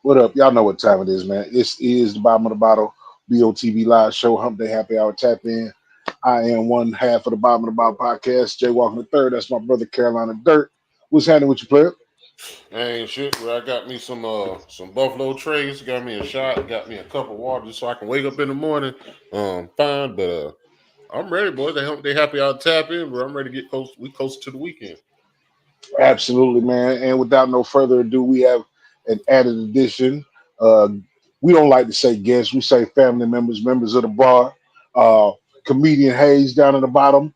What up? Y'all know what time it is, man. This is the bottom of the bottle BOTB live show. Hump Day Happy Hour tap in. I am one half of the bottom of the bottle podcast. Jay Walking the third. That's my brother Carolina Dirt. What's happening with you, player? Ain't shit. Well, I got me some Buffalo Trace. Got me a shot. Got me a cup of water so I can wake up in the morning. Fine, but I'm ready, boys. They happy I'll tap in, but I'm ready to get close. We close to the weekend. Absolutely, man. And without no further ado, we have an added addition. We don't like to say guests. We say family members, members of the bar. Comedian Hayes down at the bottom.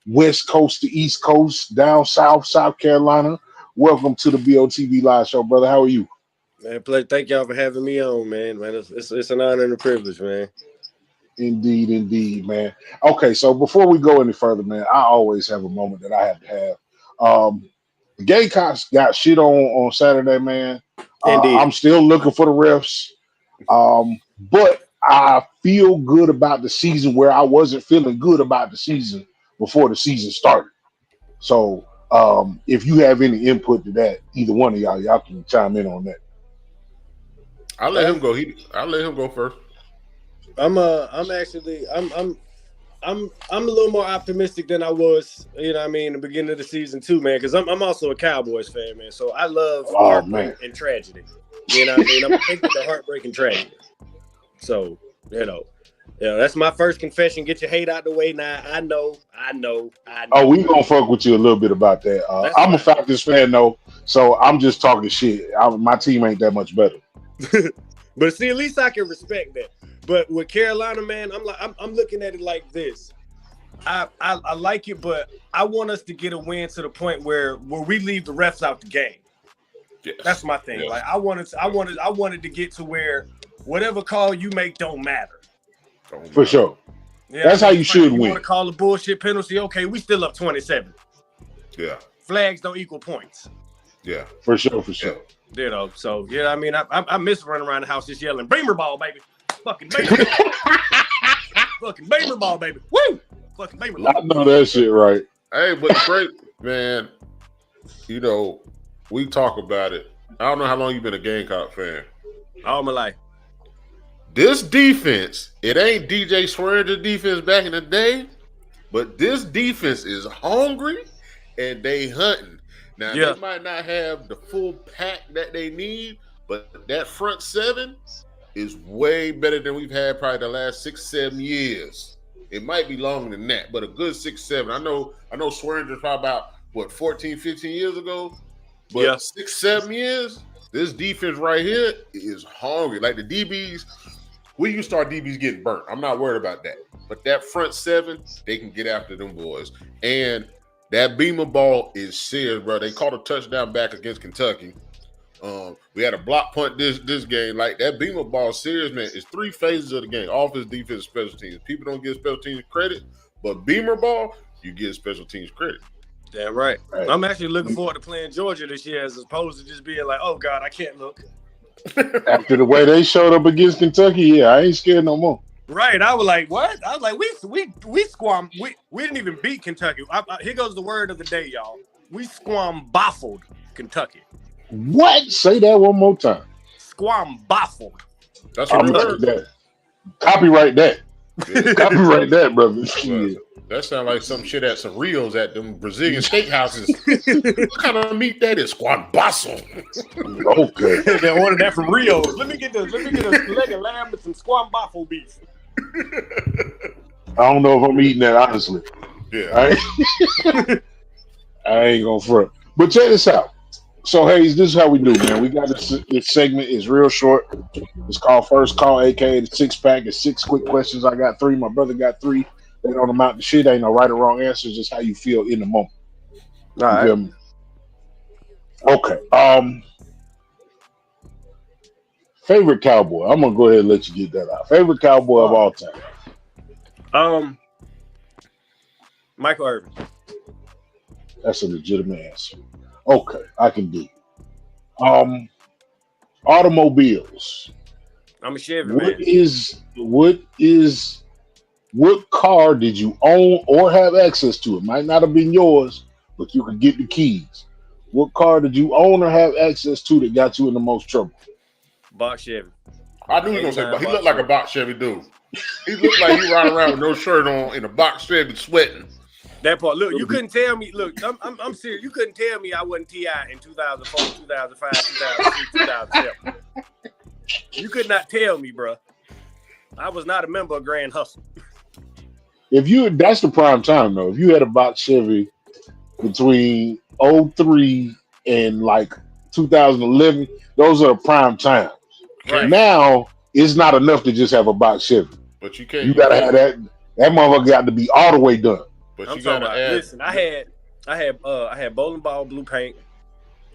West Coast to East Coast, down south, South Carolina. Welcome to the BOTB live show, brother. How are you? Man, thank y'all for having me on, man. It's an honor and a privilege, man. Indeed, man. Okay, so before we go any further, man, I always have a moment that I have to have. The Gamecocks got shit on Saturday, man. I'm still looking for the refs, but I feel good about the season where I wasn't feeling good about the season before the season started. So if you have any input to that, either one of y'all can chime in on that. I'll let him go. I'll let him go first. I'm a little more optimistic than I was, you know what I mean, in the beginning of the season too, man, because I'm also a Cowboys fan, man. So I love heartbreak and tragedy. You know what I mean? I'm addicted to heartbreak and tragedy. So, that's my first confession. Get your hate out the way now. I know. Oh, we gonna fuck with you a little bit about that. I'm a Falcons fan though, so I'm just talking shit. My team ain't that much better. But see, at least I can respect that. But with Carolina, man, I'm looking at it like this. I like it, but I want us to get a win to the point where we leave the refs out the game. Yes. That's my thing. Yes. Like I wanted to get to where whatever call you make don't matter. For sure. Yeah, that's how you should win. You want to call a bullshit penalty? Okay, we still up 27. Yeah. Flags don't equal points. Yeah. For sure. Yeah. So I mean, I miss running around the house just yelling, "Beamer ball, baby! Fucking Beamer ball! Fucking Beamer ball, baby! Woo! Fucking Beamer ball!" I know that shit right. Hey, but great, man. You know, we talk about it. I don't know how long you've been a Gamecock fan. All my life. This defense, it ain't DJ Swearingen's defense back in the day, but this defense is hungry and they hunting. Now, they might not have the full pack that they need, but that front seven is way better than we've had probably the last 6-7 years. It might be longer than that, but a good 6-7. I know Swearingen's probably about, 14, 15 years ago? But 6-7 years, this defense right here is hungry. Like the DBs, we used to start DBs getting burnt. I'm not worried about that. But that front seven, they can get after them boys. And that Beamer ball is serious, bro. They caught a touchdown back against Kentucky. We had a block punt this game. Like that Beamer ball, serious, man. It's three phases of the game: offense, defense, special teams. People don't give special teams credit, but Beamer ball, you give special teams credit. Damn right. I'm actually looking forward to playing Georgia this year, as opposed to just being like, "Oh God, I can't look." After the way they showed up against Kentucky, I ain't scared no more. Right, I was like, what? I was like, we squam. We didn't even beat Kentucky. Here goes the word of the day, y'all. We squam-baffled Kentucky. What? Say that one more time. Squam-baffled. That's a real word. That. Copyright that. Yeah. Copyright that, brother. Well, that sounds like some shit at some Rios at them Brazilian steakhouses. What kind of meat that is? Squambasso. Okay. They ordered that from Rios. Let me get a leg of lamb with some squambaffle beef. I don't know if I'm eating that, honestly. Yeah. I ain't gonna front. But check this out. So, Hayes, this is how we do, man. We got this segment. It's real short. It's called First Call, a.k.a. the six-pack. It's 6 quick questions. I got 3. My brother got 3. They don't amount to shit. Ain't no right or wrong answers. Just how you feel in the moment. All right. Okay. Favorite Cowboy. I'm gonna go ahead and let you get that out. Favorite Cowboy of all time. Michael Irvin. That's a legitimate answer. Okay, I can do it. Automobiles. I'm a Chevy man. What car did you own or have access to? It might not have been yours, but you could get the keys. What car did you own or have access to that got you in the most trouble? Box Chevy. I knew he was gonna say, but he looked like a box Chevy dude. He looked like he riding around with no shirt on in a box Chevy sweating. That part. Look, you couldn't tell me. Look, I'm serious. You couldn't tell me I wasn't T.I. in 2004, 2005, 2006, 2007. You could not tell me, bro. I was not a member of Grand Hustle. That's the prime time though. If you had a box Chevy between 03 and like 2011, those are prime times. Right. Now it's not enough to just have a box Chevy. But you can't. You gotta have that. That motherfucker got to be all the way done. But I'm you gotta about, add. listen, I had bowling ball blue paint.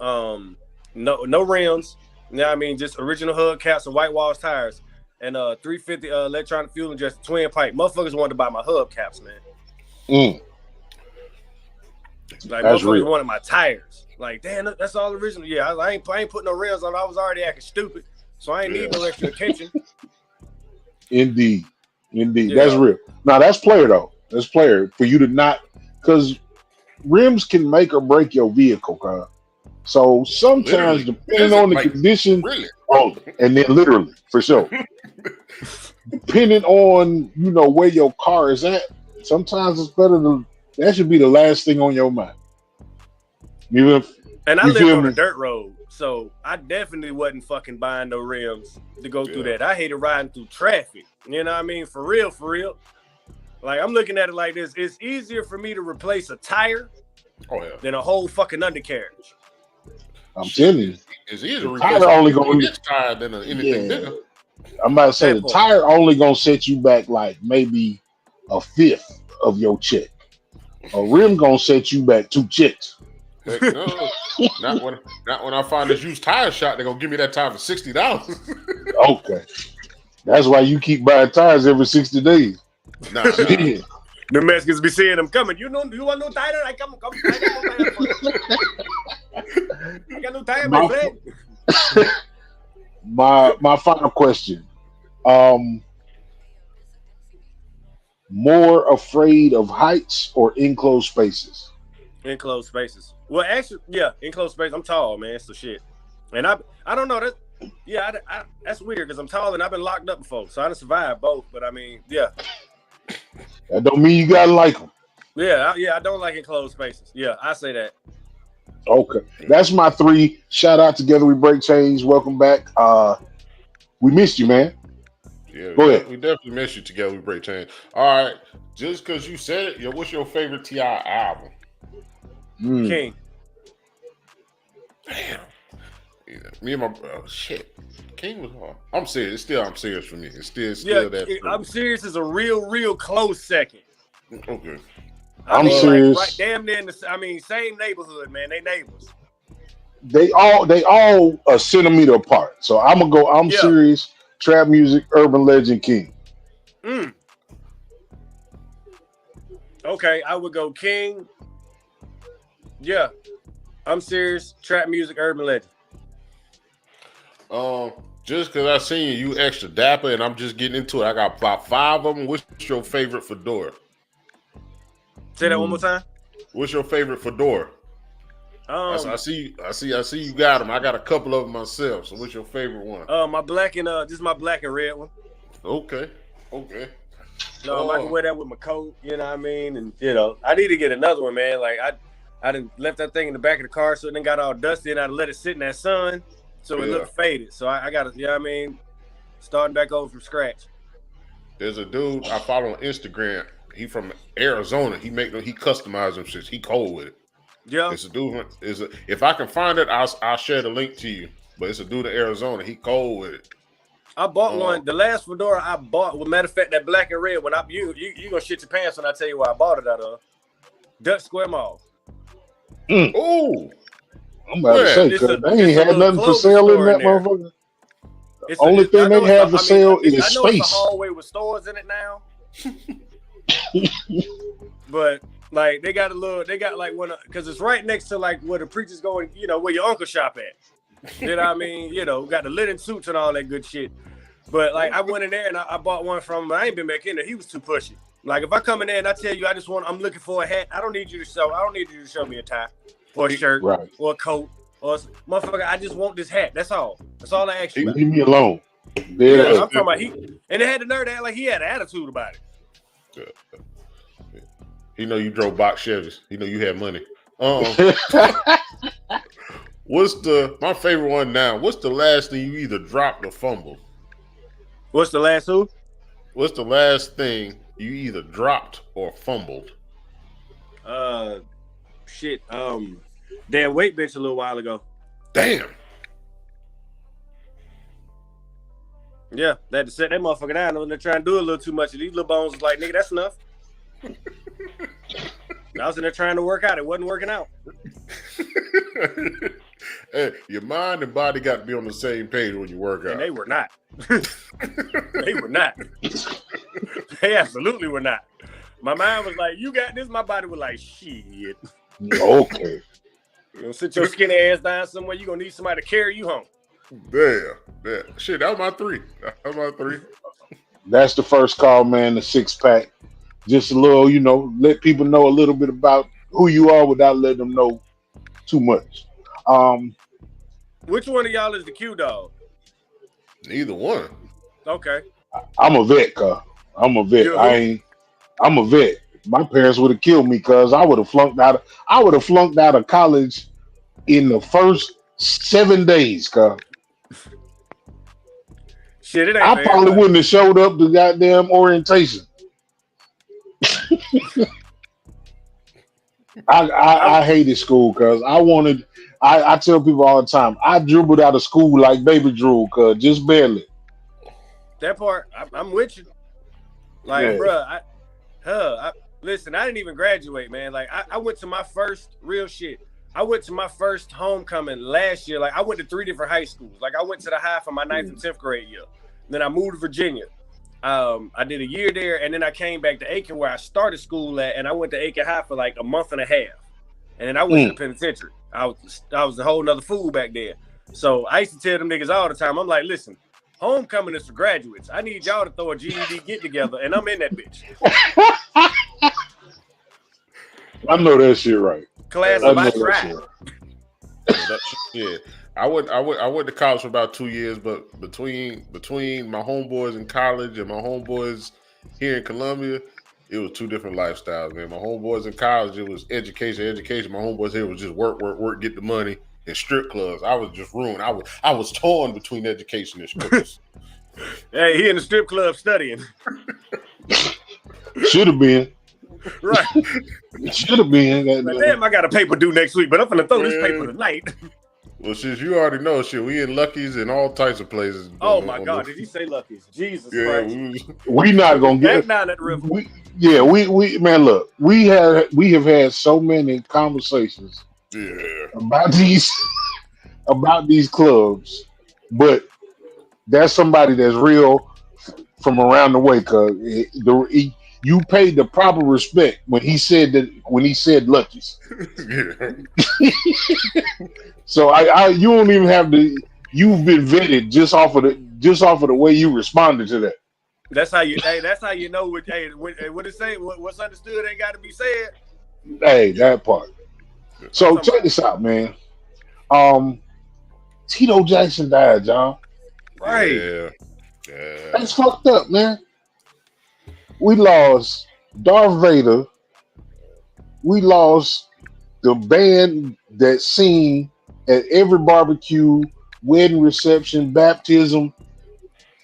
No rims. You know what I mean? Just original hubcaps and white walls tires. And 350 electronic fuel and just twin pipe. Motherfuckers wanted to buy my hubcaps, man. Like that's motherfuckers real. wanted my tires. Like, damn, that's all original. Yeah, I ain't putting no rims on. I was already acting stupid, so I ain't need no extra attention. Indeed. Yeah. That's real. Now that's player though. That's player for you to not, because rims can make or break your vehicle, cuz. So sometimes, depending on the condition, and then literally for sure, depending on where your car is at, sometimes it's better to. That should be the last thing on your mind. And I live on a dirt road, so I definitely wasn't fucking buying no rims to go through that. I hated riding through traffic. You know what I mean? For real. Like, I'm looking at it like this. It's easier for me to replace a tire than a whole fucking undercarriage. I'm telling you. It's easier to replace a tire than anything bigger. I'm about to say the tire only going to set you back like maybe a fifth of your check. A rim going to set you back 2 checks. Heck no. not when I find this used tire shop, they're going to give me that tire for $60. Okay. That's why you keep buying tires every 60 days. Nah. The Mexicans be seeing them coming. You want no tire? I come. I got no tire, my friend. My final question. More afraid of heights or enclosed spaces? Enclosed spaces. Well, actually, yeah, enclosed space. I'm tall, man. So shit. And I don't know that. Yeah, that's weird because I'm tall and I've been locked up before, so I done survived both. But I mean, yeah. That don't mean you gotta like them. Yeah, I don't like enclosed spaces. Yeah, I say that. Okay, that's my 3. Shout out Together We Break Chains. Welcome back. We missed you, man. Yeah, go ahead. We definitely missed you. Together We Break Chains. All right, just because you said it, what's your favorite T.I. album? King. Damn. Yeah, me and my shit. King was hard. I'm serious. I'm serious for me. It's still that. I'm serious is a real close second. Okay. I'm serious. Like, right, damn near in the same neighborhood, man. They neighbors. They all a centimeter apart. So I'm gonna go. I'm serious. Trap music, urban legend, King. Okay, I would go King. Yeah, I'm serious. Trap music, urban legend. Just because I seen you extra dapper and I'm just getting into it. I got about 5 of them. What's your favorite fedora? Say that one more time. What's your favorite fedora? I see you got them. I got a couple of them myself. So what's your favorite one? My black and this is my black and red one. Okay. No, I can wear that with my coat. You know what I mean? And I need to get another one, man. Like I done left that thing in the back of the car, so it then got all dusty, and I let it sit in that sun, so it looked faded. So I got to, starting back over from scratch. There's a dude I follow on Instagram. He from Arizona. He customized them shit. He cold with it. Yeah. It's a dude. If I can find it, I'll share the link to you. But it's a dude in Arizona. He cold with it. I bought one. The last fedora I bought, well, matter of fact, that black and red one. You gonna shit your pants when I tell you where I bought it out of. Dutch Square Mall. Oh, I'm about to say, because they ain't had nothing for sale in that motherfucker. Only thing they have for sale is space. I know it's a hallway with stores in it now. But like they got like one, because it's right next to like where the preachers go and where your uncle shop at. You know what I mean? Got the linen suits and all that good shit. But like I went in there and I bought one from him. I ain't been back in there. He was too pushy. Like if I come in there and I tell you I'm looking for a hat, I don't need you to show me a tie or a shirt or a coat. Or motherfucker, I just want this hat. That's all. That's all I ask you about. Leave me alone. Yeah, I'm talking about and they had the nerve to act like he had an attitude about it. Yeah. He know you drove box Chevys. He know you had money. My favorite one now? What's the last thing you either dropped or fumbled? What's the last who? What's the last thing you either dropped or fumbled? Shit. Damn weight bench a little while ago. Damn. Yeah, they had to set that motherfucker down when they're trying to do a little too much. And these little bones was like, nigga, that's enough. I was in there trying to work out. It wasn't working out. Hey, your mind and body got to be on the same page when you work out. And they were not. They were not. They absolutely were not. My mind was like, you got this. My body was like, shit. Okay. You know, sit your skinny ass down somewhere. You're going to need somebody to carry you home. Damn. Shit, that was my three. That's the first call, man, the 6-pack. Just a little, let people know a little bit about who you are without letting them know too much. Which one of y'all is the Q dog? Neither one. Okay. I'm a vet, cuz. I'm a vet. I'm a vet. My parents would have killed me because I would have flunked out of college in the first 7 days, cuz. Shit, it ain't I probably wouldn't have showed up to goddamn orientation. I hated school because I tell people all the time, I dribbled out of school like baby drew, cuz just barely. That part, I'm with you. Like, yeah. Bruh, listen, I didn't even graduate, man. Like, I went to my first real shit. I went to my first homecoming last year. Like, I went to 3 different high schools. Like, I went to the high for my 9th and 10th grade year. Then I moved to Virginia. I did a year there, and then I came back to Aiken where I started school at, and I went to Aiken High for like a month and a half. And then I went to the penitentiary. I was a whole nother fool back there. So I used to tell them niggas all the time, I'm like, listen, homecoming is for graduates. I need y'all to throw a GED get together, and I'm in that bitch. I know that shit right. Class of my tribe. Yeah. I went to college for about 2 years, but between my homeboys in college and my homeboys here in Columbia, it was 2 different lifestyles, man. My homeboys in college, it was education. My homeboys here was just work, get the money, and strip clubs. I was just ruined. I was torn between education and strip clubs. Hey, he in the strip club studying. Should have been. Right. Should have been. Like, damn, I got a paper due next week, but I'm gonna throw this paper tonight. Well, since you already know, shit, we in Lucky's and all types of places. Oh my God, did he say Lucky's? Jesus Christ. We not gonna get down at the river. We man, look, we have had so many conversations about these clubs, but that's somebody that's real from around the way, cause you paid the proper respect when he said Lucky's. So you don't even have to. You've been vetted just off of the way you responded to that. That's how you. Hey, that's how you know. What it say? What's understood ain't got to be said. Hey, that part. So check this out, man. Tito Jackson died, John. Right. Yeah. That's fucked up, man. We lost Darth Vader. We lost the band that sing at every barbecue, wedding reception, baptism.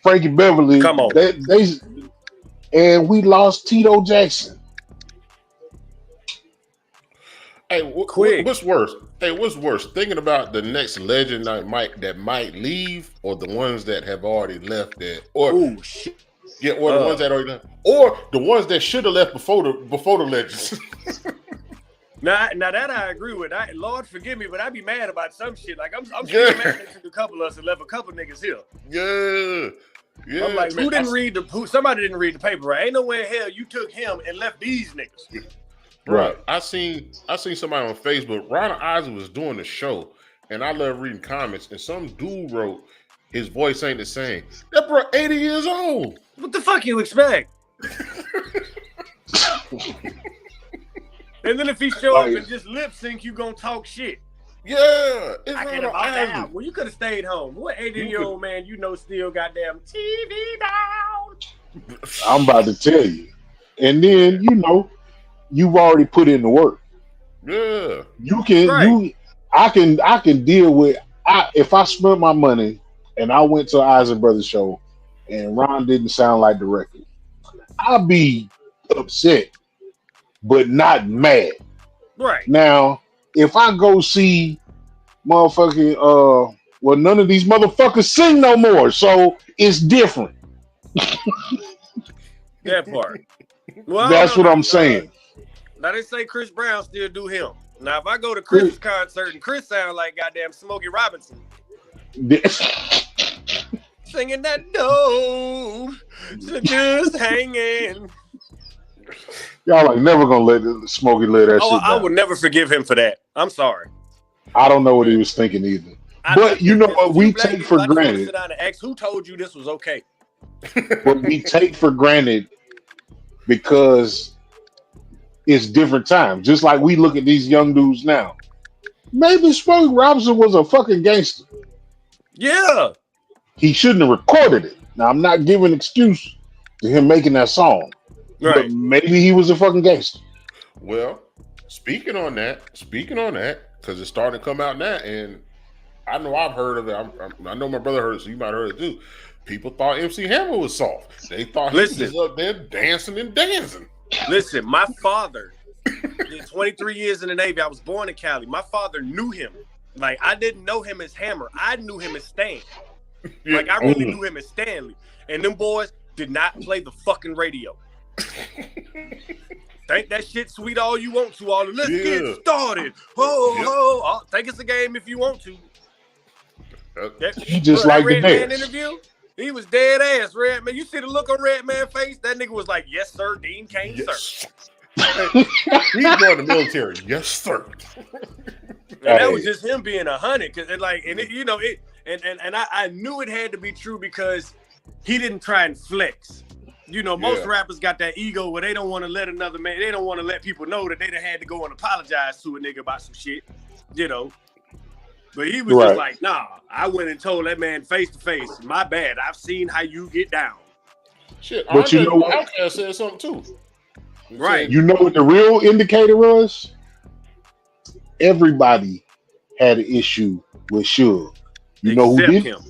Frankie Beverly. Come on. And we lost Tito Jackson. Hey, what's worse? What's worse? Thinking about the next legend that might leave, or the ones that have already left that, or the ones that already left, or the ones that should have left before the legends. Now that I agree with. Lord forgive me, but I be mad about some shit. Like I'm still mad that a couple of us and left a couple niggas here. Yeah. I'm like, somebody didn't read the paper, right? Ain't no way in hell you took him and left these niggas. Right. I seen somebody on Facebook. Ronald Isaac was doing the show, and I love reading comments. And some dude wrote, "His voice ain't the same." That bro, 80 years old. What the fuck you expect? And then if he show up and just lip sync, you gonna talk shit. Yeah, it's I running can't have on bought that. Isley. Well, you could have stayed home. What 80-year-old man still goddamn TV down? I'm about to tell you. And then, you've already put in the work. Yeah. I can deal with if I spent my money and I went to Isaac Brothers show and Ron didn't sound like the record, I'll be upset, but not mad. Right. Now, if I go see motherfucking well, none of these motherfuckers sing no more, so it's different. That part. Well, That's what I'm saying. Now they say Chris Brown still do him. Now if I go to Chris's concert and Chris sound like goddamn Smokey Robinson, singing that no, just hanging. Y'all like never gonna let Smokey let that shit down. I would never forgive him for that. I'm sorry. I don't know what he was thinking either. But you know what we take for granted. Sit down and ask who told you this was okay. What we take for granted because it's different times. Just like we look at these young dudes now. Maybe Smokey Robinson was a fucking gangster. Yeah. He shouldn't have recorded it. Now I'm not giving an excuse to him making that song. Right. But maybe he was a fucking gangster. Well, speaking on that, because it's starting to come out now, and I know I've heard of it. I know my brother heard it, so you might have heard it too. People thought MC Hammer was soft. They thought he was up there dancing and dancing. Listen, my father did 23 years in the Navy. I was born in Cali. My father knew him. Like, I didn't know him as Hammer. I knew him as Stan. Like, I really knew him as Stanley. And them boys did not play the fucking radio. Think that shit sweet all you want to. Let's get started. Think it's a game if you want to. He just like the dance. Interview. He was dead ass, Redman. You see the look on Redman's face? That nigga was like, "Yes, sir, Dean Kane, sir." He joined the military, yes, sir. And that was just him being 100, I knew it had to be true because he didn't try and flex. Most rappers got that ego where they don't want to let another man, they don't want to let people know that they done had to go and apologize to a nigga about some shit, But he was just like, nah, I went and told that man face to face, my bad, I've seen how you get down. Shit, but you know what? Outkast said something too. Right. You know what the real indicator was? Everybody had an issue with Suge. You know who did? Him.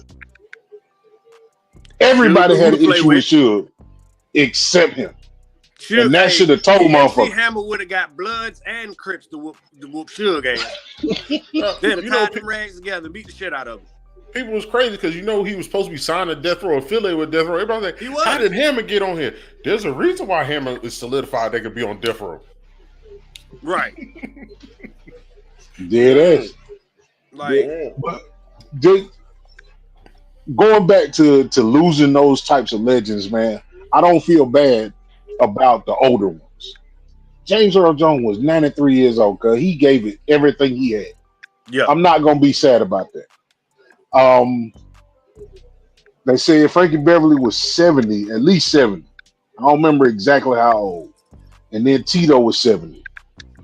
Everybody had an issue with Suge except him. And that should have told motherfuckers. Hammer would have got Bloods and Crips to whoop Suge ass. Then tied them rags together and beat the shit out of him. People was crazy because he was supposed to be signed to Death Row, affiliated with Death Row. Everybody was like, how did Hammer get on here? There's a reason why Hammer is solidified they could be on Death Row. Right. Dead ass. Going back to losing those types of legends, man, I don't feel bad about the older ones. James Earl Jones was 93 years old because he gave it everything he had. Yeah. I'm not going to be sad about that. They say Frankie Beverly was 70, at least 70. I don't remember exactly how old. And then Tito was 70.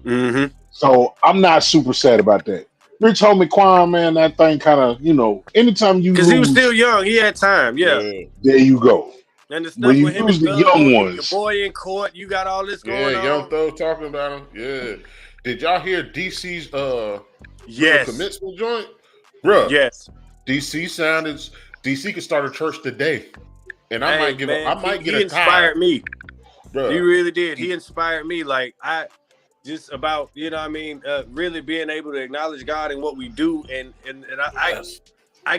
Mm-hmm. So I'm not super sad about that. Rich Homie Quan, man, that thing kind of, anytime you because he was still young, he had time. Yeah. There you go. And the stuff when you with him use the young ones, your boy in court, you got all this going on. Yeah, Young Thug talking about him. Yeah. Did y'all hear DC's commencement joint? Bruh. Yes. DC could start a church today. And I might get he inspired me. Bruh. He really did. He inspired me. Like just about, really being able to acknowledge God in what we do. And I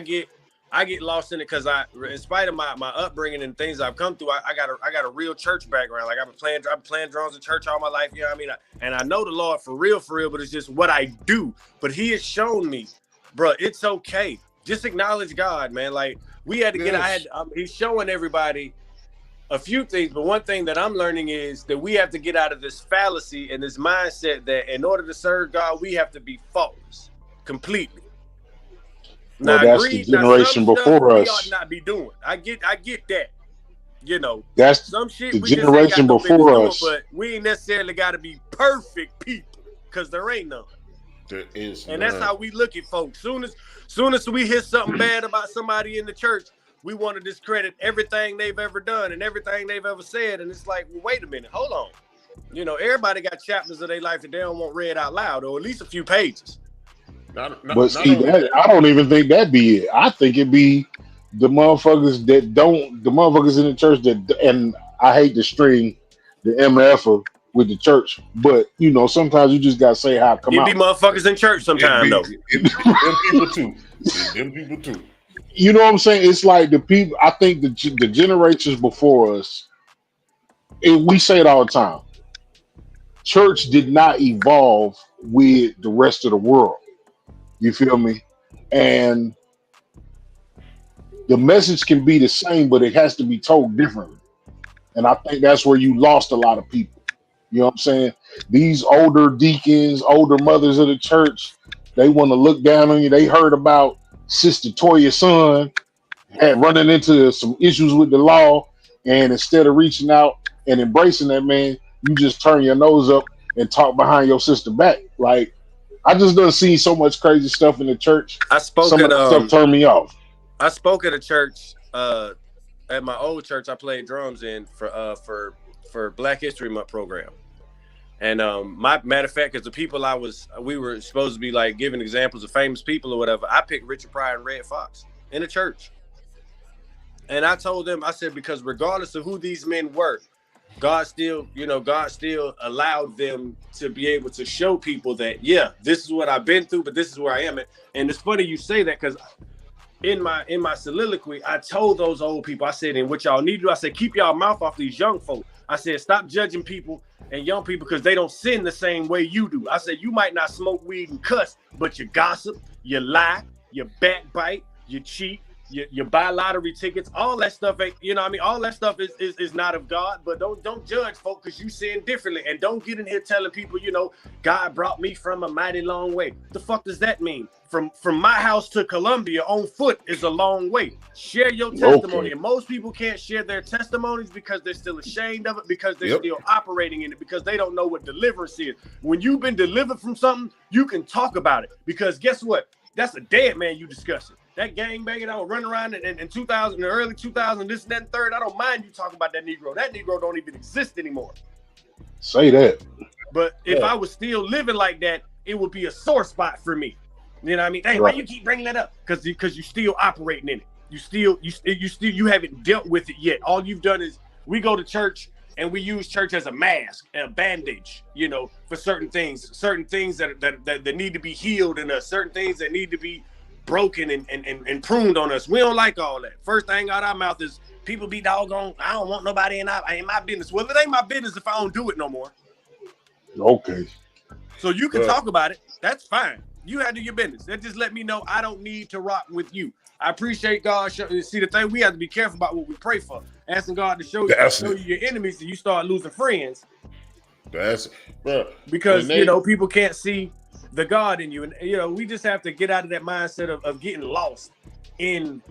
get lost in it because in spite of my upbringing and things I've come through, I got a real church background. Like I've been playing drums in church all my life. You know what I mean? And I know the Lord for real, but it's just what I do. But He has shown me, bro, it's okay. Just acknowledge God, man. Like we had to get. He's showing everybody a few things, but one thing that I'm learning is that we have to get out of this fallacy and this mindset that in order to serve God, we have to be faultless completely. Well, that's the generation before us. We ought not be doing. I get that. That's some shit the we generation before us. But we ain't necessarily got to be perfect people because there ain't none. And that's how we look at folks. Soon as we hear something bad about somebody in the church, we want to discredit everything they've ever done and everything they've ever said. And it's like, well, wait a minute, hold on. You know, everybody got chapters of their life that they don't want read out loud, or at least a few pages. But see, I don't even think that be it. I think it be the motherfuckers that don't, the motherfuckers in the church that, and I hate to string the MF with the church, but you know, sometimes you just gotta say how it come out. It be motherfuckers in church sometimes though. Them people too. You know what I'm saying? It's like the people. I think the generations before us, and we say it all the time. Church did not evolve with the rest of the world. You feel me? And the message can be the same, but it has to be told differently. And I think that's where you lost a lot of people. You know what I'm saying? These older deacons, older mothers of the church, they want to look down on you. They heard about Sister Toya's son had running into some issues with the law, and instead of reaching out and embracing that man, you just turn your nose up and talk behind your sister back. Like, I just done seen so much crazy stuff in the church. Some of that stuff turned me off. I spoke at a church at my old church. I played drums in for Black History Month program, and my matter of fact, because the people we were supposed to be like giving examples of famous people or whatever. I picked Richard Pryor and Red Fox in a church, and I told them, I said, because regardless of who these men were, God still allowed them to be able to show people that, yeah, this is what I've been through, but this is where I am at. And it's funny you say that, because in my soliloquy, I told those old people, I said, and what y'all need to do, I said, keep y'all mouth off these young folk. I said, stop judging people and young people because they don't sin the same way you do. I said, you might not smoke weed and cuss, but you gossip, you lie, you backbite, you cheat, you buy lottery tickets, all that stuff ain't, you know what I mean? All that stuff is not of God, but don't judge folk because you sin differently. And don't get in here telling people, you know, God brought me from a mighty long way. The fuck does that mean? From my house to Columbia on foot is a long way. Share your testimony. Okay. And most people can't share their testimonies because they're still ashamed of it, because they're still operating in it, because they don't know what deliverance is. When you've been delivered from something, you can talk about it, because guess what? That's a dead man you discussing. That gangbanging I was running around in 2000, in the early 2000s, this, that, and third, I don't mind you talking about that Negro. That Negro don't even exist anymore. Say that. But if I was still living like that, it would be a sore spot for me. You know what I mean? Hey, why you keep bringing that up? Because you're still operating in it. You haven't dealt with it yet. All you've done is, we go to church and we use church as a mask and a bandage, you know, for certain things that need to be healed, and certain things that need to be broken and pruned on us. We don't like all that. First thing out our mouth is, people be doggone, I don't want nobody in my business. Well, it ain't my business if I don't do it no more. Okay. So you can talk about it. That's fine. You handle your business. That just let me know I don't need to rock with you. I appreciate God. See, the thing, we have to be careful about what we pray for. Asking God to show you your enemies, so you start losing friends. Because you know, people can't see the God in you. And you know, we just have to get out of that mindset of getting lost in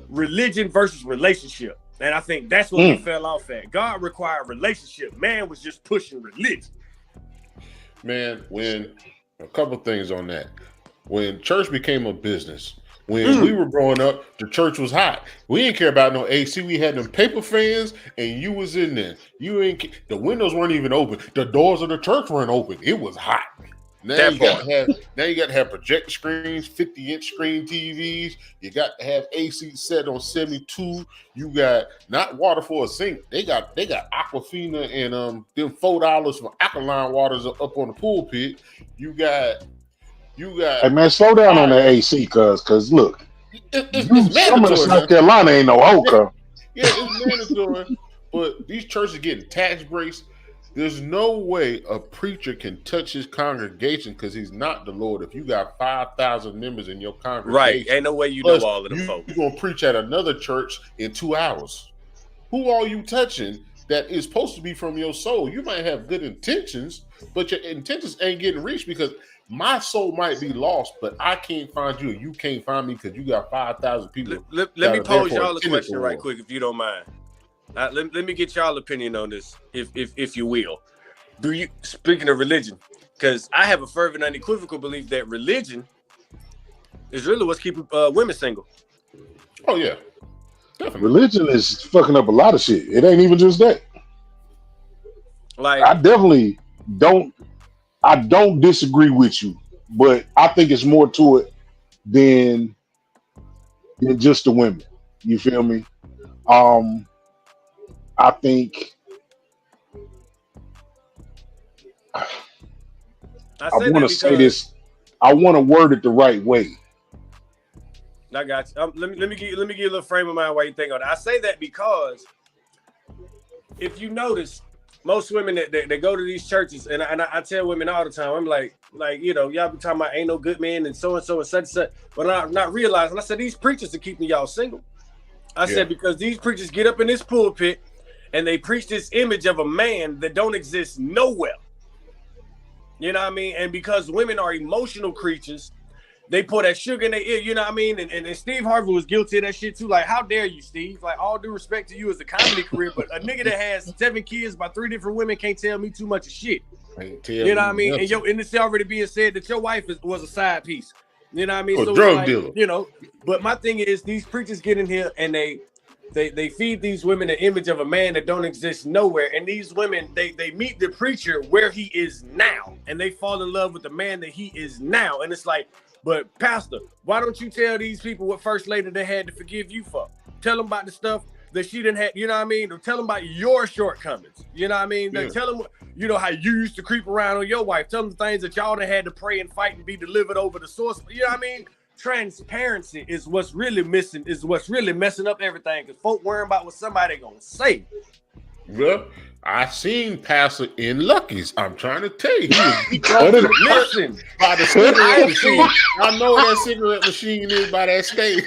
religion versus relationship. And I think that's what we fell off at. God required relationship. Man was just pushing religion. Man, when a couple things on that. When church became a business, when we were growing up, the church was hot. We didn't care about no AC. We had them paper fans, and you was in there. The windows weren't even open. The doors of the church weren't open. It was hot. Now you got to have projector screens, 50-inch screen TVs. You got to have AC set on 72. You got not water for a sink. They got Aquafina and them $4 for alkaline waters up on the pulpit. You got. Hey man, slow down on that AC, cause look, it's some of South Carolina ain't no Hoka. Yeah, it's mandatory. But these churches getting tax breaks. There's no way a preacher can touch his congregation because he's not the Lord. If you got 5,000 members in your congregation, right? Ain't no way you know all of them folks. You're gonna preach at another church in 2 hours. Who are you touching that is supposed to be from your soul? You might have good intentions, but your intentions ain't getting reached, because my soul might be lost, but I can't find you, and you can't find me because you got 5,000 people. Let me pose y'all a question right quick, if you don't mind. Let me get y'all opinion on this, if you will. Speaking of religion, because I have a fervent, unequivocal belief that religion is really what's keeping women single. Oh yeah, definitely. Religion is fucking up a lot of shit. It ain't even just that. Like, I definitely don't. I don't disagree with you, but I think it's more to it than just the women. You feel me? I think I want to say this. I want to word it the right way. I got you. Let me give you a little frame of mind while you think on it. I say that because if you notice, most women that go to these churches, and I tell women all the time, I'm like y'all be talking about ain't no good men and so and such and such, but I'm not realizing. I said these preachers are keeping y'all single. I said because these preachers get up in this pulpit and they preach this image of a man that don't exist nowhere. You know what I mean? And because women are emotional creatures, they pour that sugar in their ear, you know what I mean? And Steve Harvey was guilty of that shit too. Like, how dare you, Steve? Like, all due respect to you as a comedy career, but a nigga that has 7 kids by 3 different women can't tell me too much of shit. You know what I mean? Nothing. And it's already being said that your wife was a side piece. You know what I mean? So drug dealer. You know, but my thing is these preachers get in here and they feed these women an image of a man that don't exist nowhere. And these women, they meet the preacher where he is now. And they fall in love with the man that he is now. And it's like, but Pastor, why don't you tell these people what First Lady they had to forgive you for? Tell them about the stuff that she didn't have, you know what I mean? Or tell them about your shortcomings, you know what I mean? Yeah. Tell them, you know, how you used to creep around on your wife. Tell them the things that y'all done had to pray and fight and be delivered over the source. You know what I mean? Transparency is what's really missing, is what's really messing up everything, because folk worrying about what somebody gonna say. Well, I seen Pastor in Lucky's. I'm trying to tell you. Listen, by the cigarette machine. I know that cigarette machine is by that stage.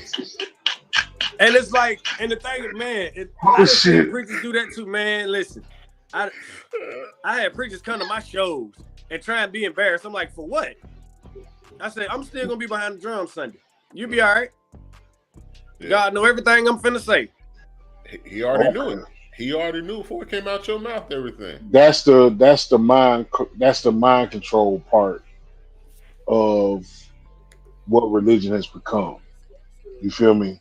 And it's like, and the thing, man, I had preachers do that too, man. Listen, I had preachers come to my shows and try and be embarrassed. I'm like, for what? I said, I'm still gonna be behind the drums Sunday. You be all right. Yeah. God know everything I'm finna say. He already knew it. He already knew before it came out your mouth. Everything. That's the mind control part of what religion has become. You feel me?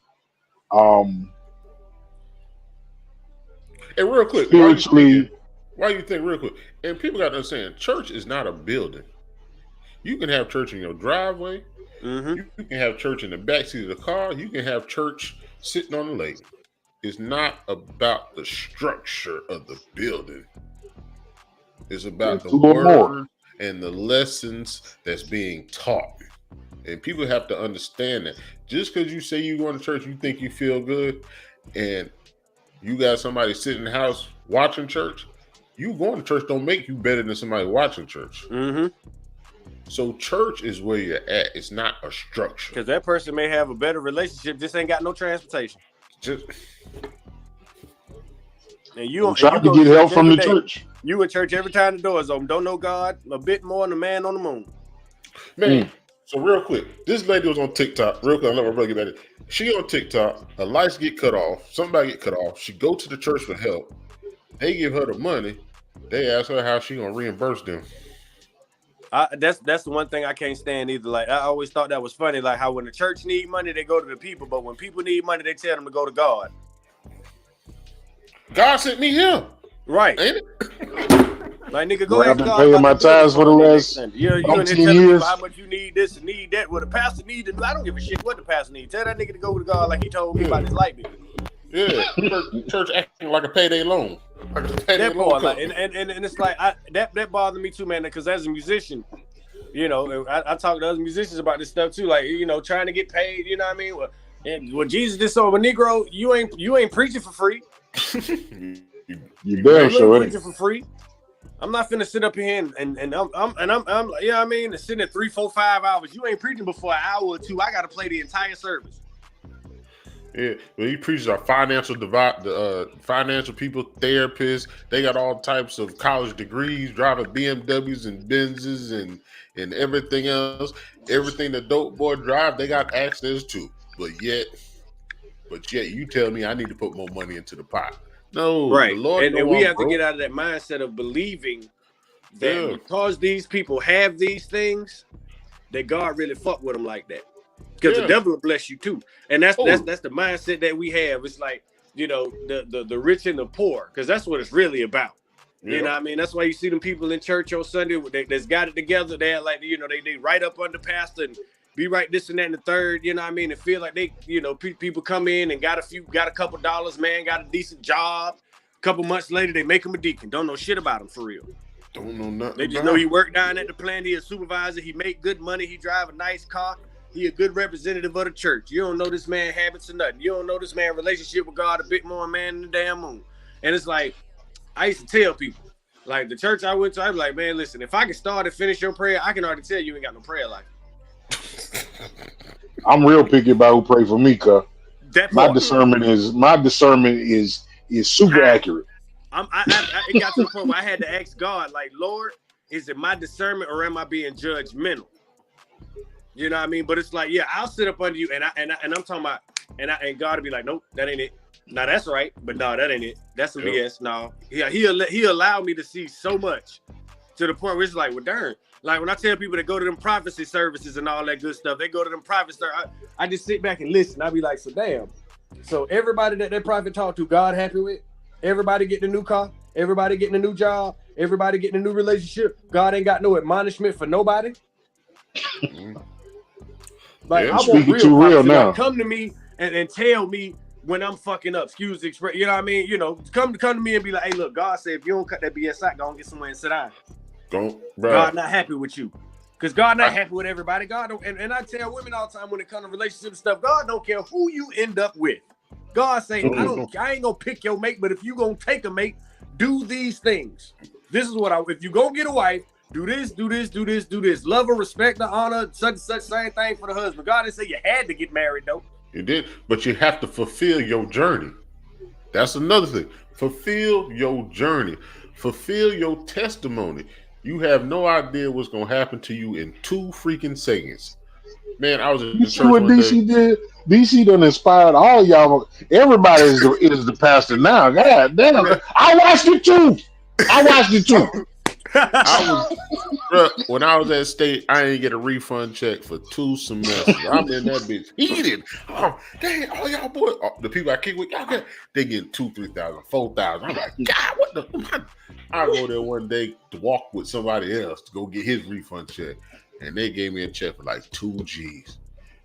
And real quick, spiritually, why you think real quick? And people got to understand, church is not a building. You can have church in your driveway. Mm-hmm. You can have church in the backseat of the car. You can have church sitting on the lake. It's not about the structure of the building. It's about the word and the lessons that's being taught. And people have to understand that. Just because you say you go to church, you think you feel good, and you got somebody sitting in the house watching church, you going to church don't make you better than somebody watching church. Mm-hmm. So church is where you're at. It's not a structure. Because that person may have a better relationship, just ain't got no transportation. And you trying to get help from the church. You in church every time the door is open. Don't know God a bit more than a man on the moon. Man, so real quick, this lady was on TikTok. Real quick, I'll let my brother get back. She on TikTok. Her lights get cut off. Somebody get cut off. She go to the church for help. They give her the money. They ask her how she gonna reimburse them. That's the one thing I can't stand either. Like, I always thought that was funny. Like how when the church need money, they go to the people, but when people need money, they tell them to go to God. God sent me here. Right. Ain't it? Like, nigga, go ahead. I've been paying my tithes for the last 10 years. How much you need this and need that. Well, the pastor need to. I don't give a shit what the pastor needs. Tell that nigga to go to God like he told me about his light bill. Yeah, church acting like a payday loan. And it's like that bothered me too, man. Because as a musician, you know, I talk to other musicians about this stuff too. Like, you know, trying to get paid. You know what I mean? Well, Jesus did so. But Negro, you ain't preaching for free. You damn sure preaching for free. I'm not finna sit up here and I'm you know what I mean, sitting at 3, 4, 5 hours. You ain't preaching before an hour or two. I gotta play the entire service. Yeah, well, he preaches our financial financial people, therapists. They got all types of college degrees, driving BMWs and Benzes and everything else. Everything the dope boy drive, they got access to. But yet, you tell me I need to put more money into the pot. No, right. The Lord and we have to get out of that mindset of believing that because these people have these things, that God really fuck with them like that. Because the devil will bless you too. And that's the mindset that we have. It's like, you know, the rich and the poor, because that's what it's really about. You know what I mean? That's why you see them people in church on Sunday that's got it together. They're like, you know, they right up under pastor and be right this and that and the third, you know what I mean? And feel like they, you know, people come in and got a couple dollars, man, got a decent job. A couple months later, they make him a deacon. Don't know shit about him for real. Don't know nothing. They just know he worked down at the plant. He a supervisor. He make good money. He drive a nice car. He a good representative of the church. You don't know this man habits or nothing. You don't know this man relationship with God a bit more man than the damn moon. And it's like, I used to tell people, like the church I went to, I'm like, man, listen, if I can start and finish your prayer, I can already tell you ain't got no prayer life. I'm real picky about who pray for me, cuz my discernment is super accurate. It got to the point where I had to ask God, like, Lord, is it my discernment or am I being judgmental? You know what I mean? But it's like, yeah, I'll sit up under you, and I'm talking about, and God will be like, nope, that ain't it. No, that's right, but no, that ain't it. That's some BS. No, he allowed me to see so much to the point where it's like, well, darn. Like when I tell people to go to them prophecy services and all that good stuff, they go to them private services. I just sit back and listen. I be like, so damn. So everybody that prophet talked to, God happy with. Everybody getting a new car. Everybody getting a new job. Everybody getting a new relationship. God ain't got no admonishment for nobody. Like I want real now. Like, come to me and tell me when I'm fucking up. Excuse the expression. You know what I mean? You know, come to me and be like, hey, look, God said if you don't cut that BS out, go and get somewhere and sit down. God not happy with you. Because God not happy with everybody. God don't, and I tell women all the time when it comes to relationship stuff, God don't care who you end up with. God say, I ain't gonna pick your mate, but if you gonna take a mate, do these things. This is what if you gonna get a wife, do this, do this, do this, do this. Love her, respect her, honor, such and such, same thing for the husband. God didn't say you had to get married though. You did, but you have to fulfill your journey. That's another thing. Fulfill your journey. Fulfill your testimony. You have no idea what's gonna happen to you in 2 freaking seconds. Man, I was in the church what DC did? DC done inspired all y'all. Everybody is the pastor now. God damn. I watched it too. When I was at state, I didn't get a refund check for 2 semesters. I'm in that bitch heated. Oh, dang, all y'all boys, the people I kick with, y'all get, they get 2,000, 3,000, 4,000. I'm like, God, what the? I go there one day to walk with somebody else to go get his refund check, and they gave me a check for like 2 G's.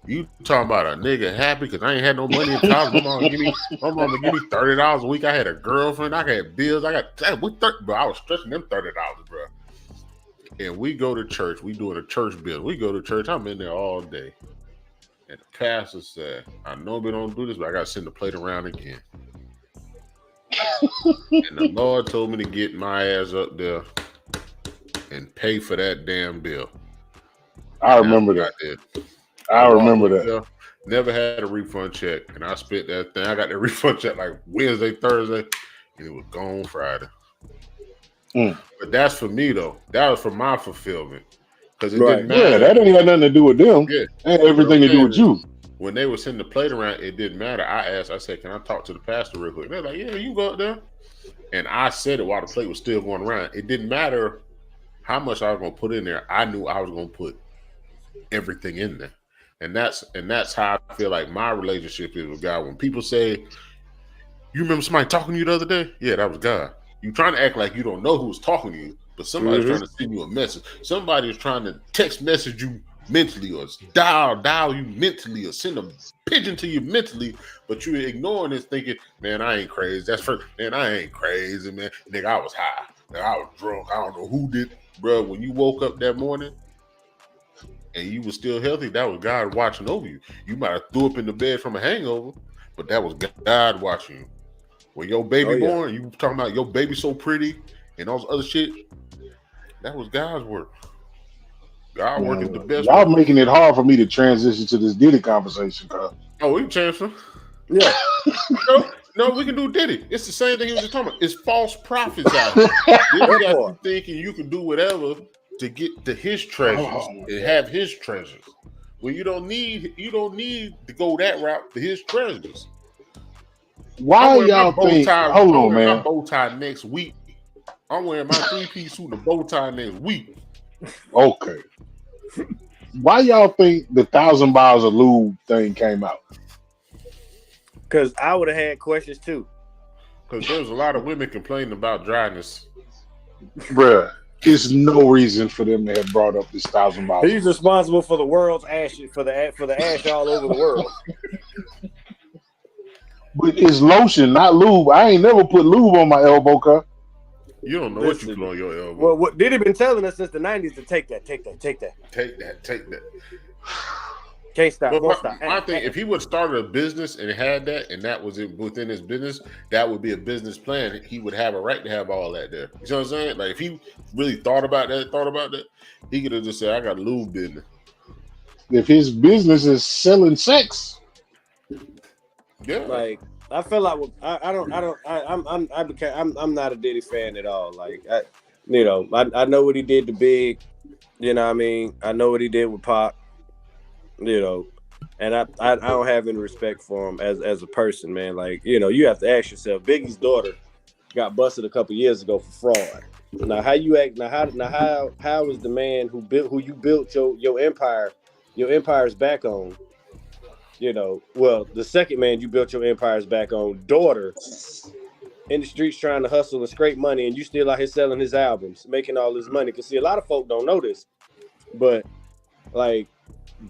You talking about a nigga happy because I ain't had no money in college. My mama give me $30 a week. I had a girlfriend. I had bills. But I was stretching them $30, bro. And we go to church. We doing a church bill. We go to church. I'm in there all day. And the pastor said, I know we don't do this, but I got to send the plate around again. And the Lord told me to get my ass up there and pay for that damn bill. I remember that. I remember that. Never had a refund check, and I spent that thing. I got the refund check like Wednesday, Thursday, and it was gone Friday. But that's for me though. That was for my fulfillment because it didn't matter. Yeah, that ain't got nothing to do with them. Yeah, and everything to do with you. When they were sending the plate around, it didn't matter. I said, "Can I talk to the pastor real quick?" They're like, "Yeah, you go up there." And I said it while the plate was still going around. It didn't matter how much I was going to put in there. I knew I was going to put everything in there. And that's how I feel like my relationship is with God. When people say, you remember somebody talking to you the other day? Yeah, that was God. You trying to act like you don't know who's talking to you, but somebody's trying to send you a message. Somebody's trying to text message you mentally or dial you mentally or send a pigeon to you mentally, but you're ignoring this thinking, man, I ain't crazy. That's first, man, I ain't crazy, man. Nigga, I was high. Man, I was drunk. I don't know who did. Bro, when you woke up that morning, and you were still healthy, that was God watching over you. You might have threw up in the bed from a hangover, but that was God watching you. When your baby born, you talking about your baby so pretty and all this other shit, that was God's work. God working the best. Y'all making it hard for me to transition to this Diddy conversation, cuz. Oh, we can transfer. Yeah. No, we can do Diddy. It's the same thing he was just talking about. It's false prophets out here. Diddy got you thinking you can do whatever to get to his treasures and have his treasures. Well, you don't need to go that route to his treasures. Why y'all think? Hold on, man. My bow tie next week I'm wearing my 3-piece suit and a bow tie next week. Okay. Why y'all think the 1,000 Miles of Lube thing came out? Because I would have had questions too. Because there's a lot of women complaining about dryness. Bruh, there's no reason for them to have brought up this 1,000 Miles. He's responsible for the world's ash, for the ash all over the world. But it's lotion, not lube. I ain't never put lube on my elbow, cut. You don't know what you put on your elbow. Well, what Diddy been telling us since the 90s to take that. Take that. Can't stop. But Won't stop. I think if he would have started a business and had that, and that was within his business, that would be a business plan. He would have a right to have all that there. You know what I'm saying? Like if he really thought about that, he could have just said, "I got a lube business." If his business is selling sex, yeah. Like I feel like I'm not a Diddy fan at all. Like I know what he did to Big. You know what I mean? I know what he did with Pop. You know, and I don't have any respect for him as a person, man. Like, you know, you have to ask yourself. Biggie's daughter got busted a couple years ago for fraud. Now, how you act? Now, how is the man who you built your empire's back on? You know, well, the second man you built your empire's back on, daughter, in the streets trying to hustle and scrape money, and you still out here selling his albums, making all this money. Cause see, a lot of folk don't know this, but like.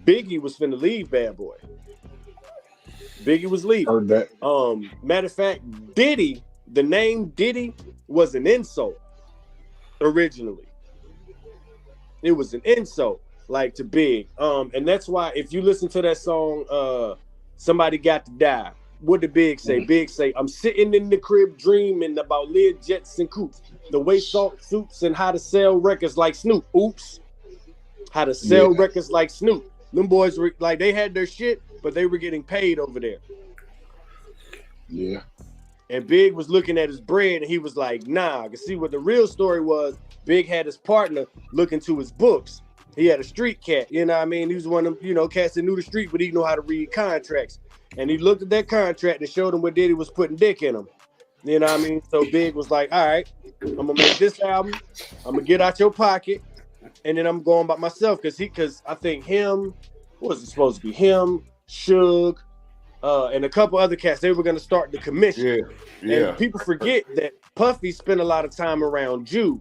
Biggie was finna leave Bad Boy. Biggie was leaving. heard that. Matter of fact, Diddy, the name Diddy was an insult originally. It was an insult, like to Big. And that's why if you listen to that song, Somebody Got to Die, what did Big say? Big say, I'm sitting in the crib dreaming about Lear jets and coops, the way salt suits and how to sell records like Snoop. Oops. How to sell records like Snoop. Them boys were like, they had their shit, but they were getting paid over there. Yeah. And Big was looking at his bread and he was like, nah. I can see what the real story was. Big had his partner look into his books. He had a street cat, you know what I mean? He was one of them, you know, cats that knew the street, but he knew how to read contracts. And he looked at that contract and showed him where Diddy was putting dick in him. You know what I mean? So Big was like, all right, I'm gonna make this album. I'm gonna get out your pocket. And then I'm going by myself because I think him, what was it supposed to be? Him, Suge, and a couple other cats, they were going to start the commission. Yeah. And people forget that Puffy spent a lot of time around Jews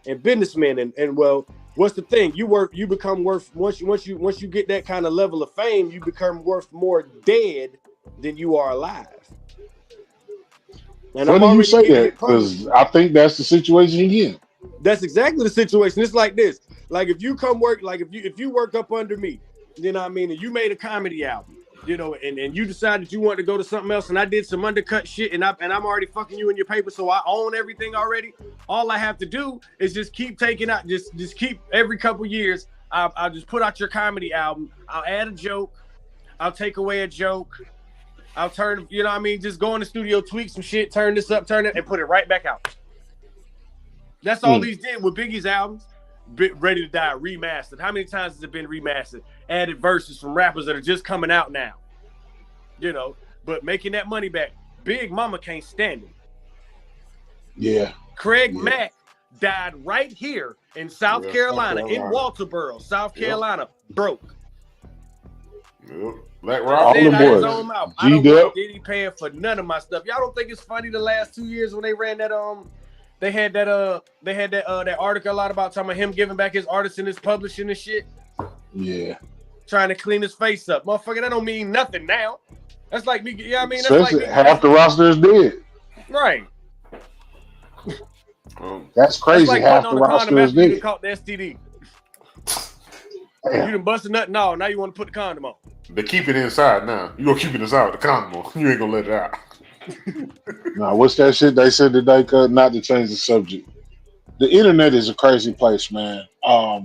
and businessmen. And well, what's the thing? You become worth once you get that kind of level of fame, you become worth more dead than you are alive. And Funny you say that because I think that's the situation again. That's exactly the situation. It's like this. Like if you come work, like if you work up under me, you know what I mean, and you made a comedy album, you know, and you decided you wanted to go to something else, and I did some undercut shit, and I'm already fucking you in your paper, so I own everything already. All I have to do is just keep taking out, just keep every couple years, I'll just put out your comedy album. I'll add a joke. I'll take away a joke. I'll turn, you know what I mean, just go in the studio, tweak some shit, turn this up, turn it, and put it right back out. That's all he's did with Biggie's albums. Ready to Die, remastered. How many times has it been remastered? Added verses from rappers that are just coming out now. You know, but making that money back. Big Mama can't stand it. Yeah. Craig Mack died right here in South Carolina, in Walterboro, South Carolina, broke. Yep. Black Rock. All the boys. I don't want Diddy paying for none of my stuff. Y'all don't think it's funny the last 2 years when they ran that they had that article out about talking about him giving back his artists and his publishing and shit. Yeah. Trying to clean his face up. Motherfucker, that don't mean nothing now. That's like me, you know what I mean? That's especially like half the roster is dead. Right. That's crazy. That's like half the roster is dead. You caught the STD. You done busted nut. No, now you want to put the condom on. They keep it inside now. You gonna keep it inside with the condom on. You ain't gonna let it out. Nah, what's that shit they said today? Not to change the subject. The internet is a crazy place, man. My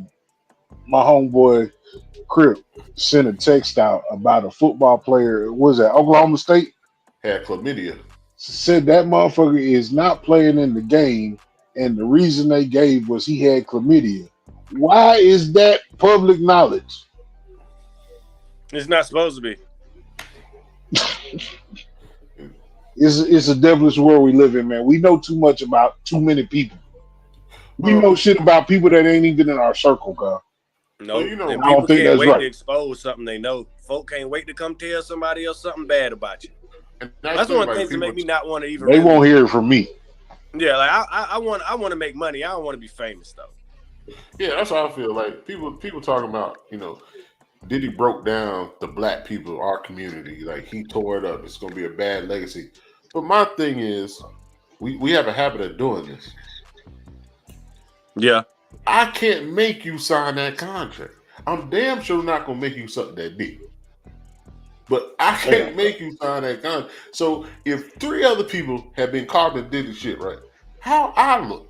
homeboy Crip sent a text out about a football player. What was that, Oklahoma State? Had chlamydia. Said that motherfucker is not playing in the game, and the reason they gave was he had chlamydia. Why is that public knowledge? It's not supposed to be. It's a devilish world we live in, man. We know too much about too many people. We know shit about people that ain't even in our circle, God. No, you know, and I don't people think can't that's wait right. to expose something they know. Folk can't wait to come tell somebody else something bad about you. and That's one of the things that make me not want to even. They won't hear it from me. Yeah, like I want to make money. I don't want to be famous though. Yeah, that's how I feel. Like people talking about, Diddy broke down the black people, our community. Like he tore it up. It's gonna be a bad legacy. But my thing is, we have a habit of doing this. Yeah. I can't make you sign that contract. I'm damn sure not gonna make you suck that dick. But I can't make you sign that contract. So if 3 other people have been caught and did the shit right, how I look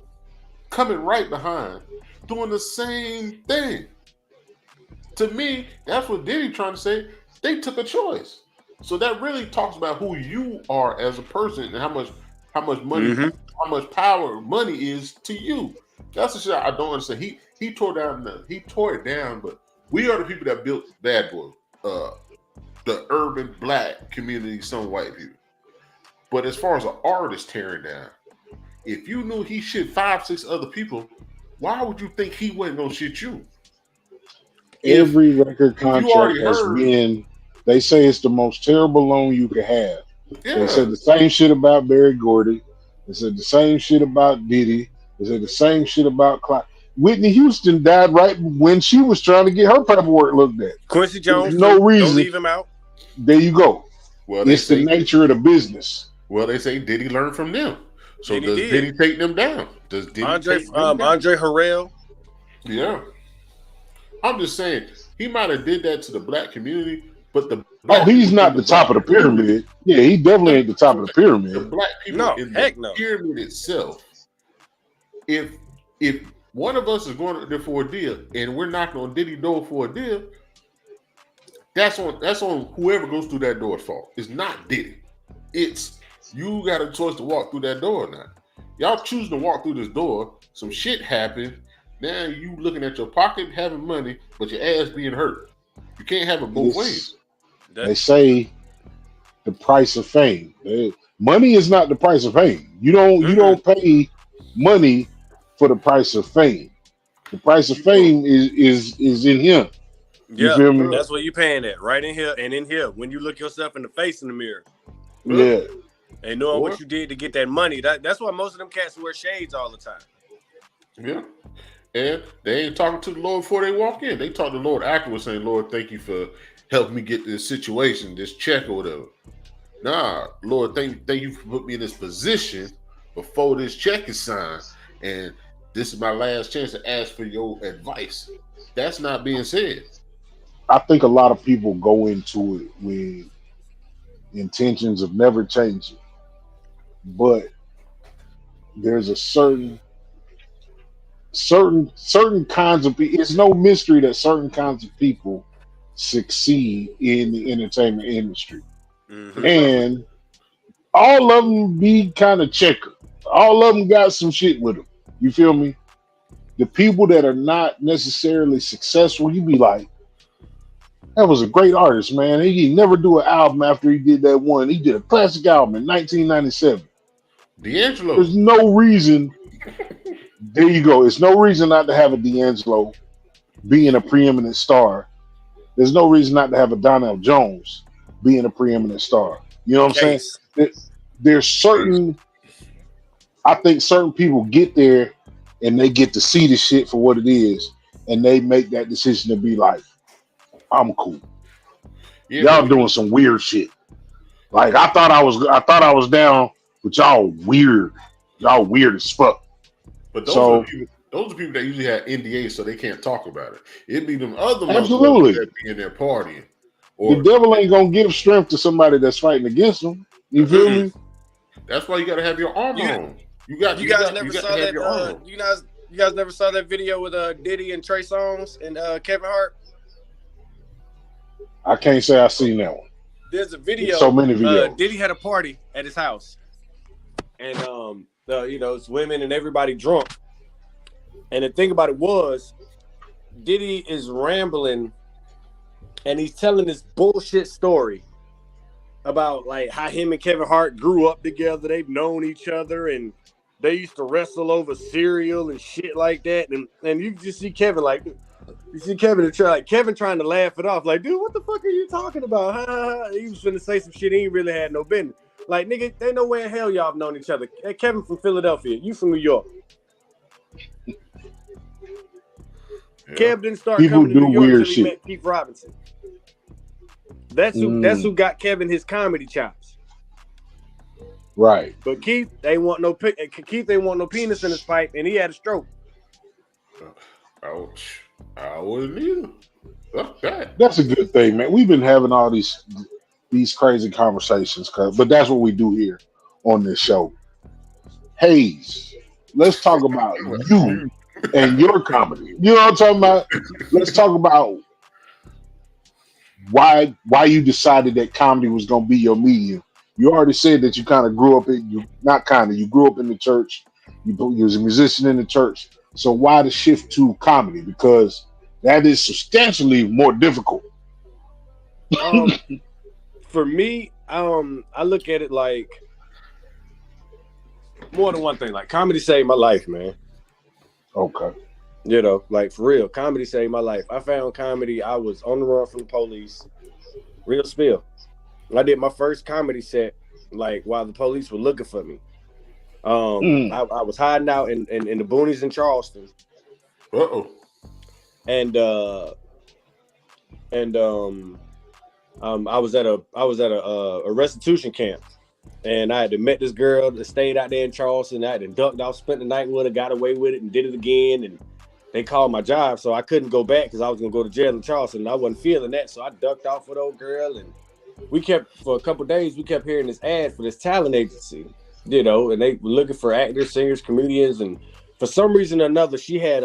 coming right behind doing the same thing. To me, that's what Diddy trying to say. They took a choice. So that really talks about who you are as a person and how much money, how much power money is to you. That's the shit I don't understand. He tore it down, but we are the people that built Bad Boy, the urban black community, some white people. But as far as an artist tearing down, if you knew he shit 5, 6 other people, why would you think he wasn't gonna shit you? Every record contract has heard, been. They say it's the most terrible loan you could have. Yeah. They said the same shit about Barry Gordy. They said the same shit about Diddy. They said the same shit about Clyde. Whitney Houston died right when she was trying to get her paperwork looked at. Quincy Jones, no reason. Don't leave him out. There you go. Well, it's the nature of the business. Well, they say Diddy learned from them. So Diddy does did. Diddy take them down? Does Diddy Andre take them down? Andre Harrell? Yeah. I'm just saying, he might have did that to the black community, but the black he's not the top of the pyramid. Yeah, he definitely ain't the top of the pyramid. The black people in the pyramid itself. If one of us is going there for a deal and we're knocking on Diddy's door for a deal, that's on whoever goes through that door's fault. It's not Diddy. It's you got a choice to walk through that door now. Y'all choosing to walk through this door, some shit happened. Now you looking at your pocket having money, but your ass being hurt. You can't have it both ways. They say the price of fame. Money is not the price of fame. You don't pay money for the price of fame. The price of fame is in him. You feel me? That's what you paying at, right in here and in here. When you look yourself in the face in the mirror. Yeah. And knowing what you did to get that money. That's why most of them cats wear shades all the time. Yeah. And they ain't talking to the Lord before they walk in. They talk to the Lord afterwards saying, Lord, thank you for helping me get this situation, this check or whatever. Nah, Lord, thank you for putting me in this position before this check is signed. And this is my last chance to ask for your advice. That's not being said. I think a lot of people go into it with intentions of never changing. But there's a certain kinds of people. It's no mystery that certain kinds of people succeed in the entertainment industry. And all of them be kind of checker. All of them got some shit with them. You feel me? The people that are not necessarily successful, you be like, that was a great artist, man. He never do an album after he did that one. He did a classic album in 1997. D'Angelo. There's no reason. There you go. It's no reason not to have a D'Angelo being a preeminent star. There's no reason not to have a Donnell Jones being a preeminent star. You know what I'm saying? There's certain. I think certain people get there and they get to see the shit for what it is, and they make that decision to be like, I'm cool. Y'all doing some weird shit. Like I thought I was down, but y'all weird. Y'all weird as fuck. But those are people that usually have NDAs, so they can't talk about it. It'd be them other motherfuckers that be in there partying. Or, the devil ain't gonna give strength to somebody that's fighting against them. You feel me? That's why you gotta have your armor on. You guys never saw that video with Diddy and Trey Songz and Kevin Hart? I can't say I've seen that one. There's a video. So many videos. Diddy had a party at his house, and it's women and everybody drunk. And the thing about it was, Diddy is rambling, and he's telling this bullshit story about like how him and Kevin Hart grew up together. They've known each other, and they used to wrestle over cereal and shit like that. And you just see Kevin like, you see Kevin Kevin trying to laugh it off. Like, dude, what the fuck are you talking about? He was finna say some shit he ain't really had no business. Like, nigga, they know where in hell y'all have known each other. Hey, Kevin from Philadelphia. You from New York. Yeah. Kev didn't start coming to New York until he met Keith Robinson. That's who got Kevin his comedy chops. Right. But Keith ain't want no penis in his pipe, and he had a stroke. Ouch. I wouldn't either. That's a good thing, man. We've been having all these crazy conversations, but that's what we do here on this show. Hayes, let's talk about you and your comedy. You know what I'm talking about? Let's talk about why you decided that comedy was going to be your medium. You already said that you kind of grew up you grew up in the church. You was a musician in the church. So why the shift to comedy? Because that is substantially more difficult. For me, I look at it like more than one thing. Like, comedy saved my life, man. Okay. You know, like, for real, comedy saved my life. I found comedy. I was on the run from the police. Real spill. I did my first comedy set, like, while the police were looking for me. I was hiding out in the boonies in Charleston. And I was at a restitution camp, and I had to met this girl that stayed out there in Charleston. I had to ducked off, spent the night with her, got away with it, and did it again. And they called my job, so I couldn't go back because I was gonna go to jail in Charleston. And I wasn't feeling that, so I ducked off with old girl. And for a couple of days, we kept hearing this ad for this talent agency, you know, and they were looking for actors, singers, comedians, and for some reason or another, she had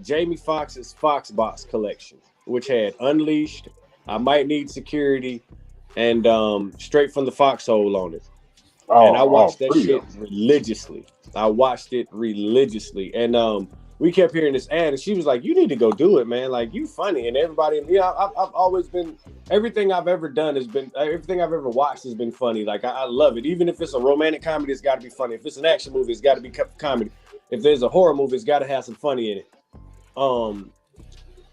Jamie Foxx's Fox Box collection, which had Unleashed, I Might Need Security, and Straight from the Foxhole on it. And I watched that shit religiously. And we kept hearing this ad, and she was like, "You need to go do it, man. Like, you funny." And everybody, I've always been, everything I've ever watched has been funny. Like, I love it. Even if it's a romantic comedy, it's got to be funny. If it's an action movie, it's got to be comedy. If there's a horror movie, it's got to have some funny in it.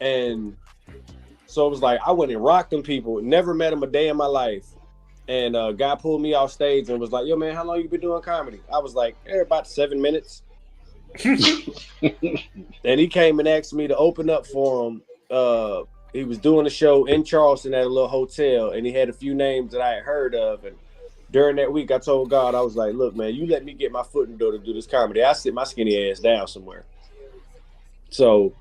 And so it was like, I went and rocked them people. Never met them a day in my life. And a guy pulled me off stage and was like, "Yo, man, how long you been doing comedy?" I was like, about 7 minutes. And he came and asked me to open up for him. He was doing a show in Charleston at a little hotel, and he had a few names that I had heard of. And during that week, I told God, I was like, "Look, man, you let me get my foot in the door to do this comedy. I sit my skinny ass down somewhere." So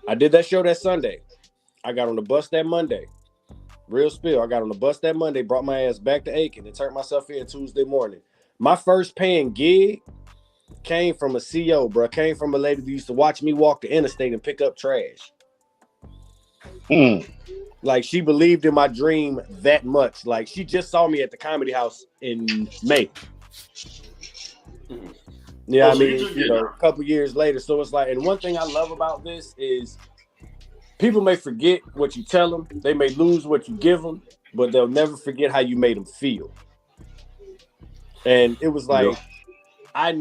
I did that show that Sunday. I got on the bus that Monday. Real spill. I got on the bus that Monday, brought my ass back to Aiken, and turned myself in Tuesday morning. My first paying gig came from a CO, bro. Came from a lady who used to watch me walk the interstate and pick up trash. Like, she believed in my dream that much. Like, she just saw me at the Comedy House in May. Yeah, I mean, a couple years later. So it's like, and one thing I love about this is people may forget what you tell them. They may lose what you give them, but they'll never forget how you made them feel. And it was like, I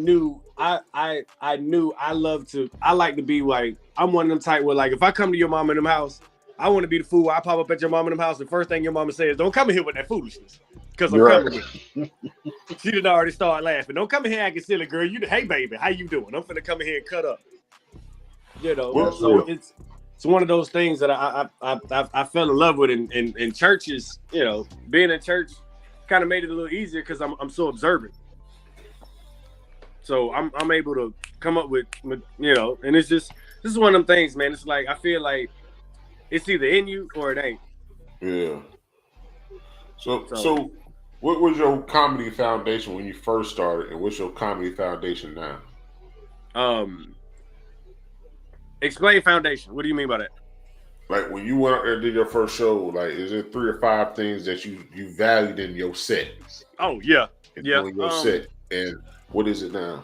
like to be like, I'm one of them type where, like, if I come to your mom in them house, I want to be the fool where I pop up at your mom in them house. The first thing your mama says, "Don't come in here with that foolishness," because I'm coming with you. She done already started laughing. "Don't come in here acting silly, girl. Hey, baby, how you doing? I'm finna come in here and cut up." You know, so it's one of those things that I fell in love with in churches. You know, being in church kind of made it a little easier because I'm so observant. So I'm able to come up with, you know, and it's just, this is one of them things, man. It's like, I feel like it's either in you or it ain't. Yeah. So what was your comedy foundation when you first started, and what's your comedy foundation now? Explain foundation. What do you mean by that? Like, when you went out there and did your first show, like, is there 3 or 5 things that you valued in your set? Oh, yeah. Your set. And what is it now?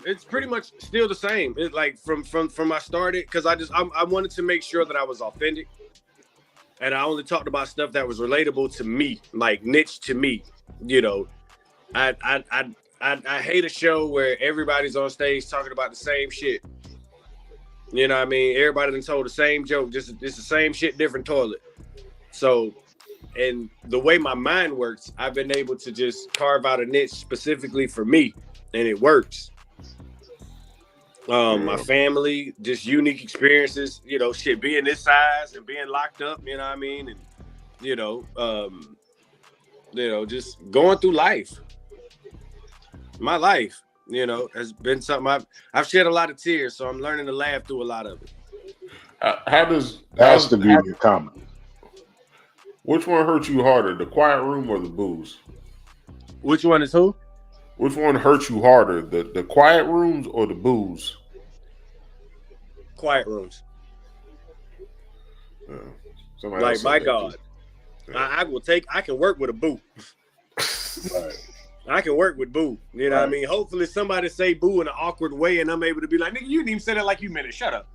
It's pretty much still the same. It's like from I started, because I wanted to make sure that I was authentic, and I only talked about stuff that was relatable to me, like niche to me. You know, I I hate a show where everybody's on stage talking about the same shit. You know what I mean? Everybody done told the same joke, just it's the same shit, different toilet. So, and the way my mind works, I've been able to just carve out a niche specifically for me, and it works. My family, just unique experiences, you know, shit, being this size and being locked up, you know what I mean? And, you know, just going through life. My life, you know, has been something I've shed a lot of tears, so I'm learning to laugh through a lot of it. Has to be your comedy. Which one hurt you harder, the quiet room or the booze? Which one is who? Which one hurt you harder, the quiet rooms or the booze? Quiet rooms. Like, my God. Yeah. I can work with a boo. Right. I can work with boo. You know what I mean? Hopefully somebody say boo in an awkward way and I'm able to be like, nigga, you didn't even say that like you meant it. Shut up.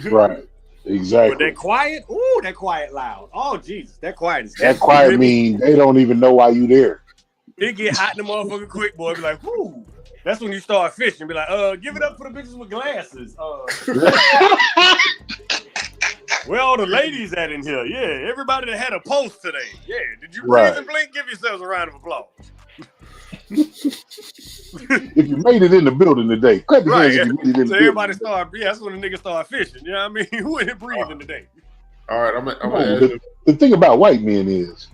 Right. Exactly. But that quiet, ooh, that quiet loud. Oh, Jesus. That quiet is that quiet mean they don't even know why you there. It get hot in the motherfucking quick, boy. Be like, whoo. That's when you start fishing. Be like, give it up for the bitches with glasses. Where all the ladies at in here? Yeah, everybody that had a post today. Yeah, did you breathe and blink? Give yourselves a round of applause. If you made it in the building today, clap your hands if you made it in the everybody building. That's when the niggas start fishing. You know what I mean? Who in breathing today? All right, I'm gonna the thing about white men is,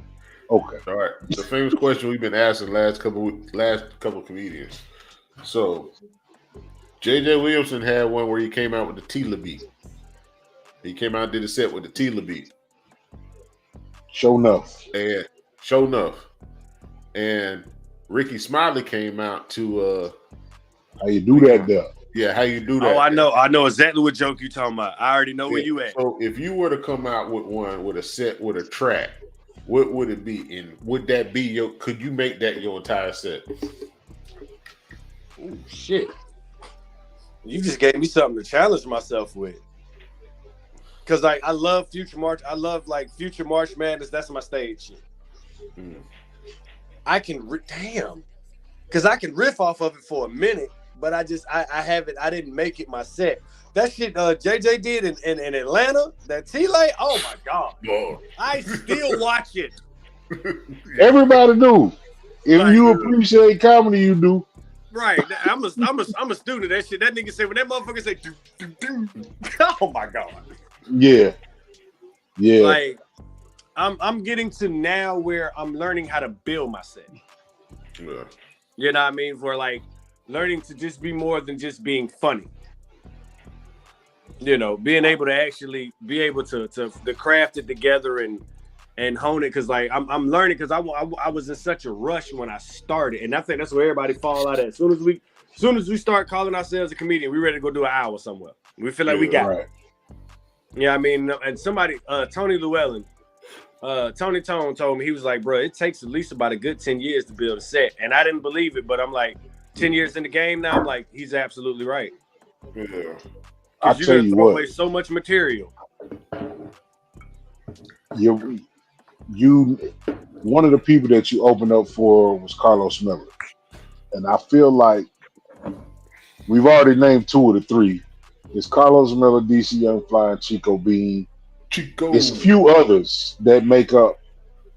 okay. All right, the famous question we've been asking last couple comedians. So, JJ Williamson had one where he came out with the Tila beat. He came out and did a set with the Tila beat. Show enough. And Ricky Smiley came out to how you do that there. Yeah, how you do that. Oh, I know exactly what joke you talking about. I already know where you at. So if you were to come out with one with a set with a track, what would it be? And would that be could you make that your entire set? Oh shit. You just gave me something to challenge myself with. Cause I love Future March. I love like Future March Madness. That's my stage shit. I can because I can riff off of it for a minute, but I haven't. I didn't make it my set. That shit JJ did in Atlanta. That T-Lay. Oh my God! Oh. I still watch it. Everybody do. If you appreciate comedy, you do. Right. I'm a student of that shit. That nigga said when that motherfucker say, oh my God. Yeah. Like I'm getting to now where I'm learning how to build my set. Yeah. You know what I mean? For like learning to just be more than just being funny. You know, being able to actually be able to craft it together and hone it. Cause like I'm learning because I was in such a rush when I started. And I think that's where everybody fall out at. As soon as we start calling ourselves a comedian, we ready to go do an hour somewhere. We feel like we got it. Yeah, I mean, and somebody, Tony Llewellyn, Tony Tone told me, he was like, bro, it takes at least about a good 10 years to build a set. And I didn't believe it, but I'm like, 10 years in the game now, I'm like, he's absolutely right. Yeah. I'll tell you throw what. away so much material. You one of the people that you opened up for was Karlous Miller. And I feel like we've already named two of the three. It's Karlous Miller, DC Young Fly, and Chico Bean. It's a few others that make up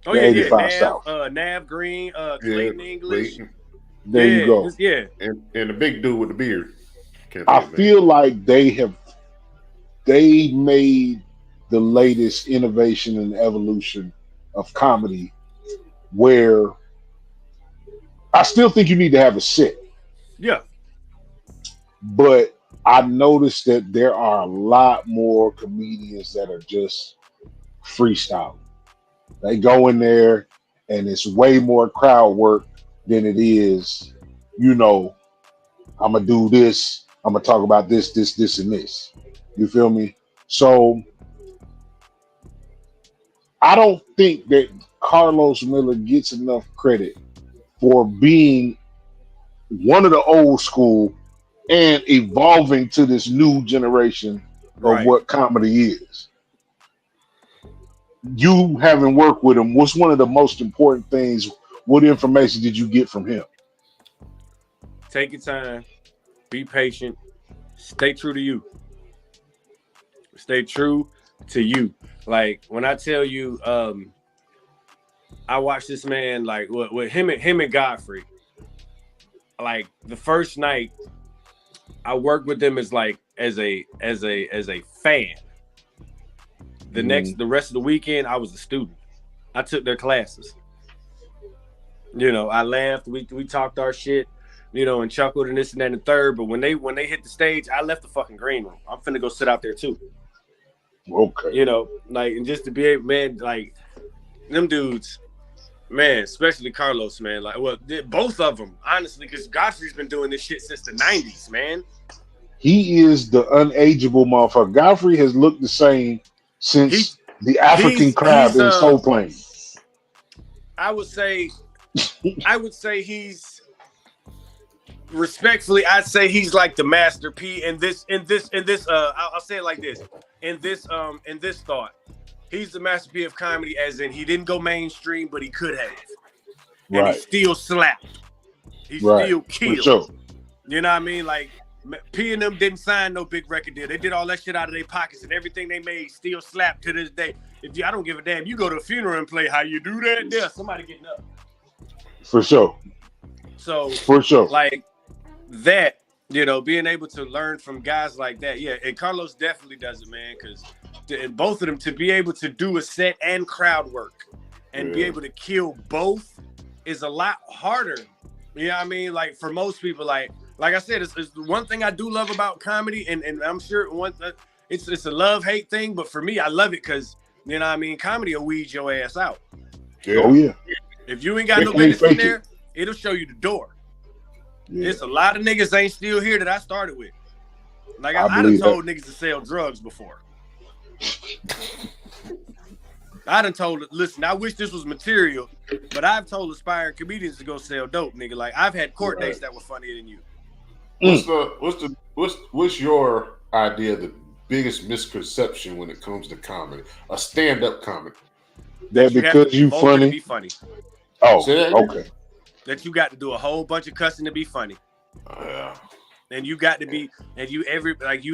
the 85 South. Nav Green, Clayton English. There you go. Yeah. And the big dude with the beard. I feel like they made the latest innovation and evolution of comedy where I still think you need to have a set. Yeah. But I noticed that there are a lot more comedians that are just freestyle. They go in there and it's way more crowd work than it is, you know, I'm going to do this. I'm going to talk about this, and this. You feel me? So I don't think that Karlous Miller gets enough credit for being one of the old school and evolving to this new generation of what comedy is. You having worked with him, what's one of the most important things? What information did you get from him? Take your time. Be patient. Stay true to you. Stay true to you. Like when I tell you, I watched this man like with him and Godfrey. Like the first night, I worked with them as a fan. The rest of the weekend, I was a student. I took their classes. You know, I laughed. We talked our shit. You know, and chuckled and this and that and the third. But when they hit the stage, I left the fucking green room. I'm finna go sit out there too. Okay. You know, like, and just to be able, man, like them dudes, man, especially Karlous, man, like, well, both of them, honestly, because Godfrey's been doing this shit since the 90s, man. He is the unageable motherfucker. Godfrey has looked the same since the African crab in Soul Plane. I would say he's respectfully, I'd say he's like the Master P in this I'll say it like this. In this thought. He's the Master P of comedy, as in he didn't go mainstream, but he could have. And he still slapped. He still killed. Sure. You know what I mean? Like P and them didn't sign no big record deal. They did all that shit out of their pockets, and everything they made still slapped to this day. I don't give a damn. You go to a funeral and play How You Do That, there's somebody getting up. For sure. So for sure. Like that, you know, being able to learn from guys like that. Yeah, and Karlous definitely does it, man, because both of them, to be able to do a set and crowd work and be able to kill both is a lot harder. You know what I mean? Like for most people, like I said, it's one thing I do love about comedy, and I'm sure it's a love-hate thing, but for me, I love it because, you know what I mean, comedy will weed your ass out. Yeah. Oh, yeah. If you ain't got no business in there, it'll show you the door. Yeah. It's a lot of niggas ain't still here that I started with. Like I done told niggas to sell drugs before. I done told, listen, I wish this was material, but I've told aspiring comedians to go sell dope, nigga. Like I've had court dates that were funnier than you. What's your idea of the biggest misconception when it comes to comedy? A stand-up comedy. That because you funny. To be funny. Oh, okay. That you got to do a whole bunch of cussing to be funny. Yeah. And you got to be, and you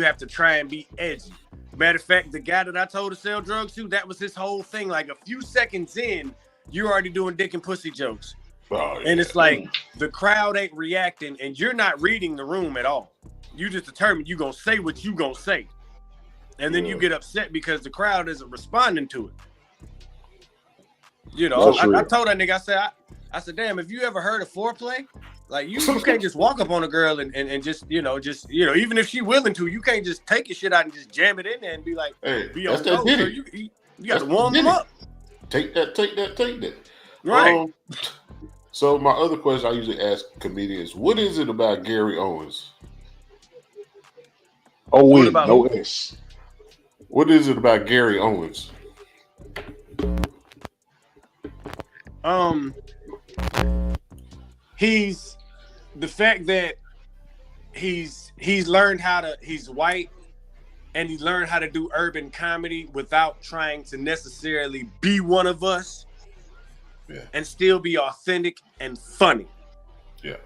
have to try and be edgy. Matter of fact, the guy that I told to sell drugs to, that was his whole thing. Like a few seconds in, you're already doing dick and pussy jokes. Oh, yeah. And it's like the crowd ain't reacting, and you're not reading the room at all. You just determine you gonna say what you gonna say, and then you get upset because the crowd isn't responding to it. You know, I told that nigga, I said, damn, if you ever heard of foreplay, like you can't just walk up on a girl and just even if she willing to, you can't just take your shit out and just jam it in there and be like, hey, be on go. So you got to warm them up. Take that. Right. So my other question I usually ask comedians, what is it about Gary Owens? Owen, no S. What is it about Gary Owens? He's the fact that he's learned he's white, and he learned how to do urban comedy without trying to necessarily be one of us, and still be authentic and funny. Yeah.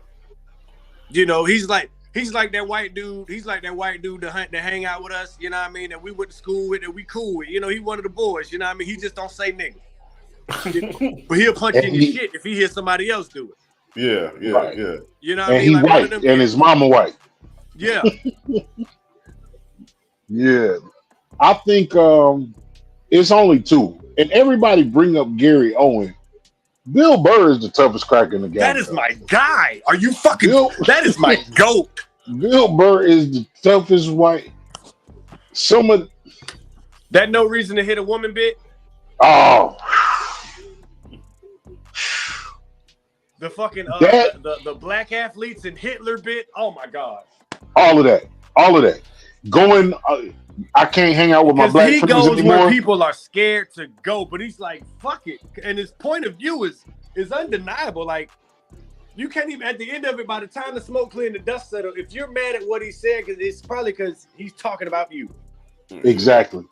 You know, he's like that white dude. He's like that white dude to hang out with us. You know what I mean? That we went to school with, that we cool with. You know, he one of the boys. You know what I mean? He just don't say nigga. But he'll punch in your shit if he hears somebody else do it. Yeah. You know what I mean? And he white, and his mama white. Yeah. Yeah. I think it's only two. And everybody bring up Gary Owen. Bill Burr is the toughest cracker in the game. That is my guy. Are you fucking... That is my GOAT. Bill Burr is the toughest white. That no reason to hit a woman bit? Oh... The fucking the black athletes and Hitler bit. Oh my God! All of that. Going, I can't hang out with my black friends anymore. He goes where people are scared to go, but he's like, fuck it. And his point of view is undeniable. Like, you can't even, at the end of it, by the time the smoke clear and the dust settle, if you're mad at what he said, it's probably because he's talking about you. Exactly.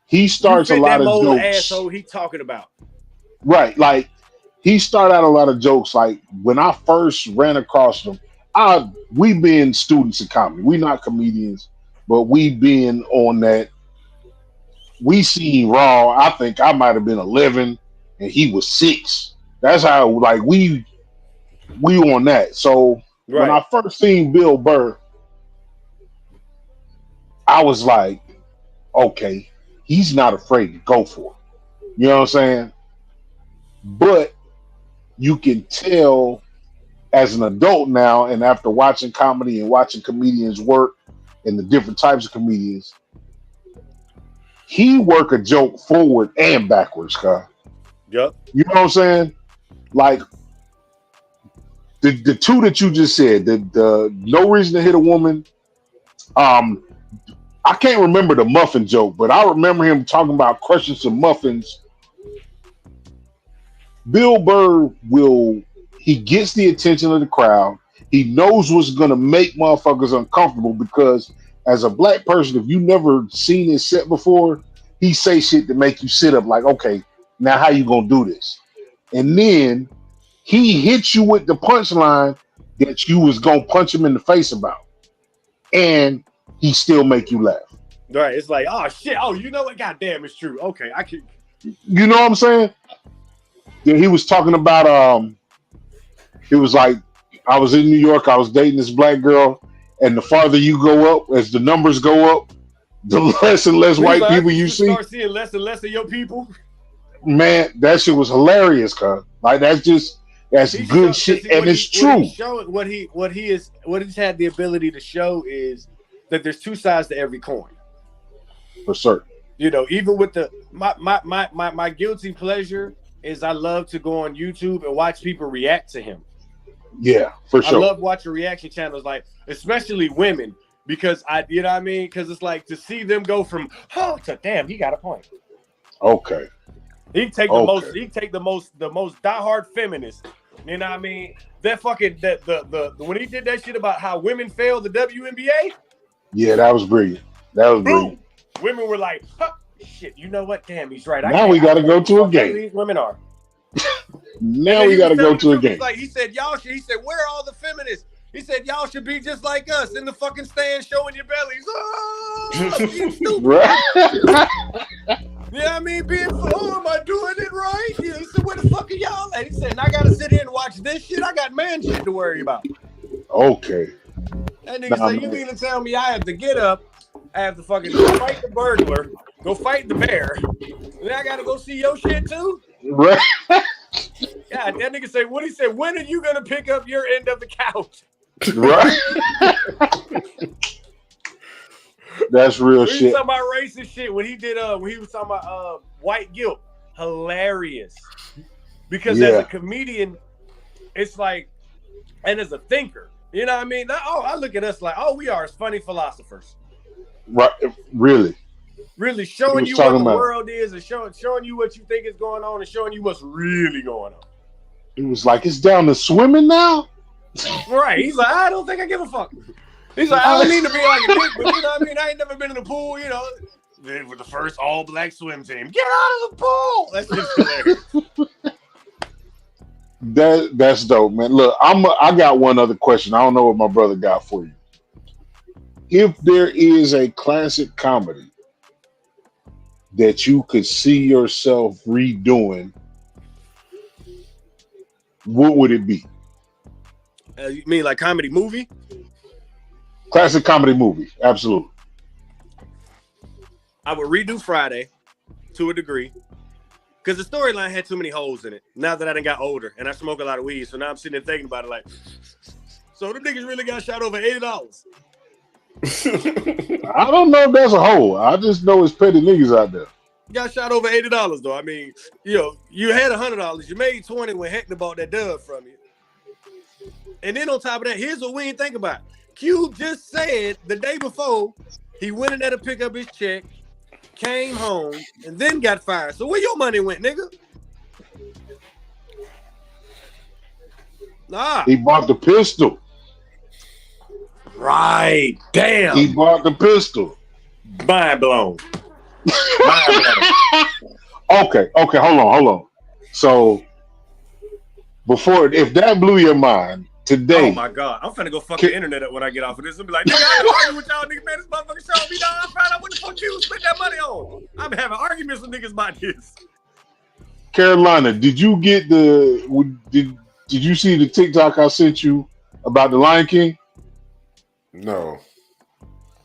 He starts a lot of jokes. Asshole he talking about. Right, like. He started out a lot of jokes. Like when I first ran across him, we been students of comedy. We not comedians, but we been on that. We seen Raw. I think I might have been 11 and he was 6. That's how like we on that. So when I first seen Bill Burr, I was like, okay, he's not afraid to go for it. You know what I'm saying? But you can tell as an adult now, and after watching comedy and watching comedians work and the different types of comedians, he work a joke forward and backwards, Kyle. Yep. You know what I'm saying? Like the two that you just said, the no reason to hit a woman. I can't remember the muffin joke, but I remember him talking about crushing some muffins. Bill Burr he gets the attention of the crowd. He knows what's going to make motherfuckers uncomfortable because as a black person, if you never seen his set before, he say shit to make you sit up like, okay, now how you going to do this? And then he hits you with the punchline that you was going to punch him in the face about. And he still make you laugh. Right. It's like, oh, shit. Oh, you know what? Goddamn, it's true. Okay, I can. You know what I'm saying? Then he was talking about, it was like, I was in New York, I was dating this black girl, and the farther you go up, as the numbers go up, the less and less white people you see. Start seeing less and less of your people. Man, that shit was hilarious, cuz. Like that's good shit, and it's true. What he's had the ability to show is that there's two sides to every coin. For certain. You know, even with my guilty pleasure is I love to go on YouTube and watch people react to him. Yeah, for sure. I love watching reaction channels, like especially women, because you know what I mean? Because it's like to see them go from to damn, he got a point. Okay. He take the most diehard feminist. You know what I mean? That fucking the when he did that shit about how women failed the WNBA. Yeah, that was brilliant. Brilliant. Women were like, shit, you know what? Damn, he's right. Now we got to go to a game. These women are. Now we got to go to a game. Like he said, he said, where are all the feminists? He said, y'all should be just like us in the fucking stand showing your bellies. Oh, you stupid. Right. Yeah, I mean, am I doing it right? Yeah, he said, where the fuck are y'all at? He said, and I got to sit here and watch this shit. I got man shit to worry about. Okay. That nigga said, you mean to tell me I have to get up, I have to fucking go fight the burglar, go fight the bear, and then I got to go see your shit too? Right. Yeah, that nigga said, what he said, when are you going to pick up your end of the couch? Right. That's real shit. He was talking about racist shit when he was talking about white guilt. Hilarious. Because as a comedian, it's like, and as a thinker, you know what I mean? I look at us like, we are as funny philosophers. Right. Really showing you what the world is and showing you what you think is going on and showing you what's really going on. It was like, it's down to swimming now? Right. He's like, I don't think I give a fuck. He's like, I don't mean to be like a dick, but you know what I mean? I ain't never been in the pool, you know. Then with the first all-black swim team. Get out of the pool! That's just hilarious. That's dope, man. Look, I got one other question. I don't know what my brother got for you. If there is a classic comedy that you could see yourself redoing, what would it be? You mean like comedy movie? Classic comedy movie, absolutely. I would redo Friday to a degree because the storyline had too many holes in it. Now that I done got older and I smoke a lot of weed, so now I'm sitting there thinking about it like, so them niggas really got shot over $80. I don't know if that's a hole. I just know it's petty niggas out there. Got shot over $80 though. I mean, you had $100. You made 20 when Hector bought that dub from you. And then on top of that, here's what we ain't think about. Q just said the day before he went in there to pick up his check, came home, and then got fired. So where your money went, nigga? Nah. He bought the pistol. Right. Damn. He bought the pistol. Mind blown. Okay, hold on. So if that blew your mind, today. Oh my God, I'm finna go fuck the internet up when I get off of this. I'll be like, nigga, I been arguing with y'all niggas, man. This motherfucker showed me, dog. I found out what the fuck you spent that money on. I've been having arguments with niggas about this. Carolina, did you get did you see the TikTok I sent you about the Lion King? No.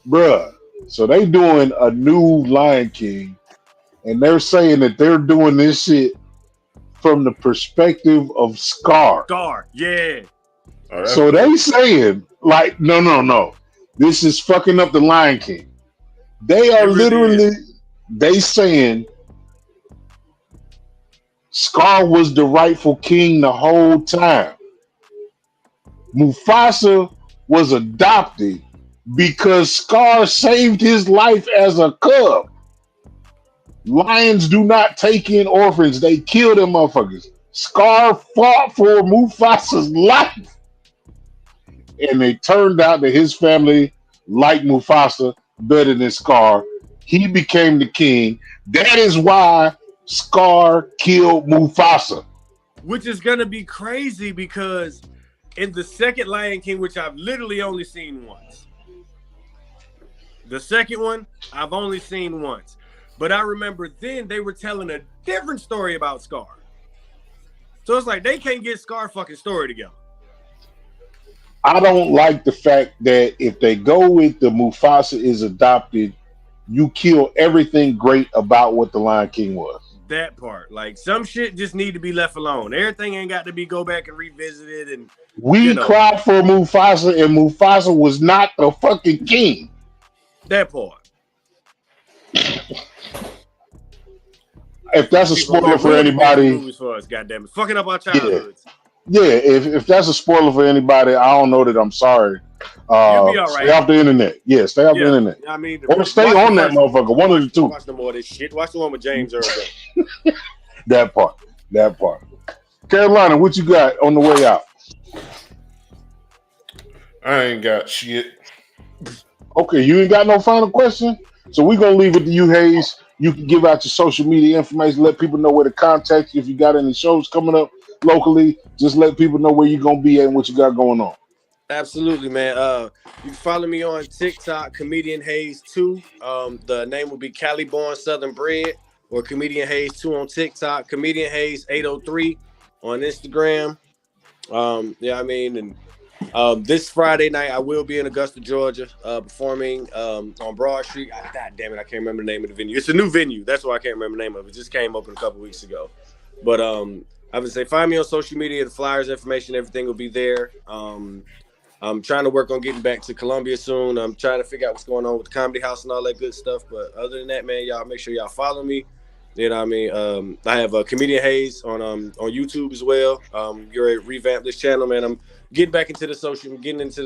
Bruh. So they doing a new Lion King, and they're saying that they're doing this shit from the perspective of Scar. Scar, yeah. Oh, So good. they saying, like, no. This is fucking up the Lion King. They are literally they saying Scar was the rightful king the whole time. Mufasa was adopted because Scar saved his life as a cub. Lions do not take in orphans. They kill them motherfuckers. Scar fought for Mufasa's life. And it turned out that his family liked Mufasa better than Scar. He became the king. That is why Scar killed Mufasa. Which is going to be crazy because in the second Lion King, which I've literally only seen once. The second one, I've only seen once. But I remember then they were telling a different story about Scar. So it's like they can't get Scar fucking story together. I don't like the fact that if they go with the Mufasa is adopted, you kill everything great about what the Lion King was. That part. Like some shit just need to be left alone. Everything ain't got to be go back and revisit it. And we cried for Mufasa, and Mufasa was not the fucking king. That part. If that's a spoiler for anybody, movies for us, goddamn it, fucking up our childhoods. Yeah, if that's a spoiler for anybody, I don't know that I'm sorry. You'll be all right. Stay off the internet. Yeah, stay off the internet. I mean, or stay on that motherfucker. One of the two. Watch no more of this shit. Watch the one with James Earl. That part. Carolina, what you got on the way out? I ain't got shit. Okay, you ain't got no final question? So we're going to leave it to you, Hayes. You can give out your social media information, let people know where to contact you. If you got any shows coming up locally, just let people know where you're going to be at and what you got going on. Absolutely, man. You can follow me on TikTok, Comedian Hayes 2. The name will be Cali Born Southern Bread, or Comedian Hayes 2 on TikTok, Comedian Hayes 803 on Instagram. And this Friday night I will be in Augusta, Georgia, performing on Broad Street. God damn it, I can't remember the name of the venue. It's a new venue. That's why I can't remember the name of it. It just came open a couple weeks ago. But I would say find me on social media. The flyers, information, everything will be there. I'm trying to work on getting back to Columbia soon. I'm trying to figure out what's going on with the Comedy House and all that good stuff. But other than that, man, y'all make sure y'all follow me. You know what I mean? I have a Comedian Hayes on YouTube as well. You're revamped this channel, man. I'm getting into the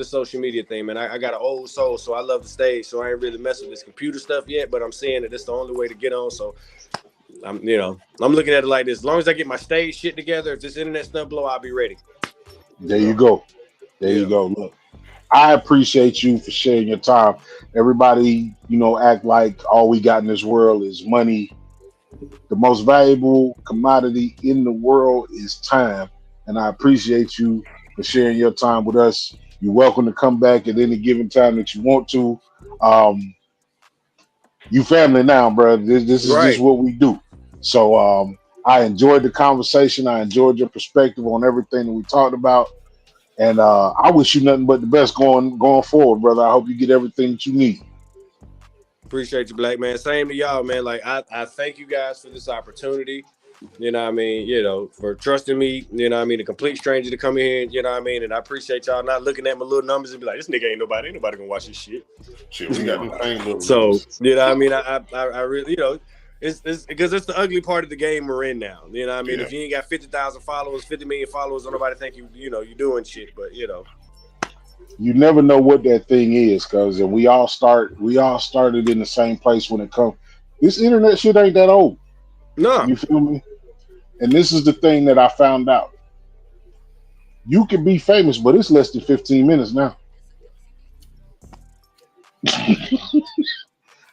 social media thing, man. I got an old soul, so I love the stage. So I ain't really messing with this computer stuff yet, but I'm saying that it's the only way to get on. So I'm looking at it like this. As long as I get my stage shit together, if this internet stuff blow, I'll be ready. There you go. You go. Look, I appreciate you for sharing your time. Everybody, act like all we got in this world is money. The most valuable commodity in the world is time. And I appreciate you for sharing your time with us. You're welcome to come back at any given time that you want to. You family now, bro. This is just what we do. So I enjoyed the conversation. I enjoyed your perspective on everything that we talked about. And I wish you nothing but the best going forward, brother. I hope you get everything that you need. Appreciate you, Black man. Same to y'all, man. Like I thank you guys for this opportunity. You know what I mean? For trusting me, a complete stranger to come in, and I appreciate y'all not looking at my little numbers and be like, this nigga ain't nobody gonna watch this shit. Shit, we got the same little So, numbers. you know what I mean? I really, it's because it's the ugly part of the game we're in now. You know what I mean? Yeah. If you ain't got 50,000 followers, 50 million followers, don't nobody think you're doing shit, but You never know what that thing is, cause we all started in the same place when it comes. This internet shit ain't that old. No. You feel me? And this is the thing that I found out. You can be famous, but it's less than 15 minutes now.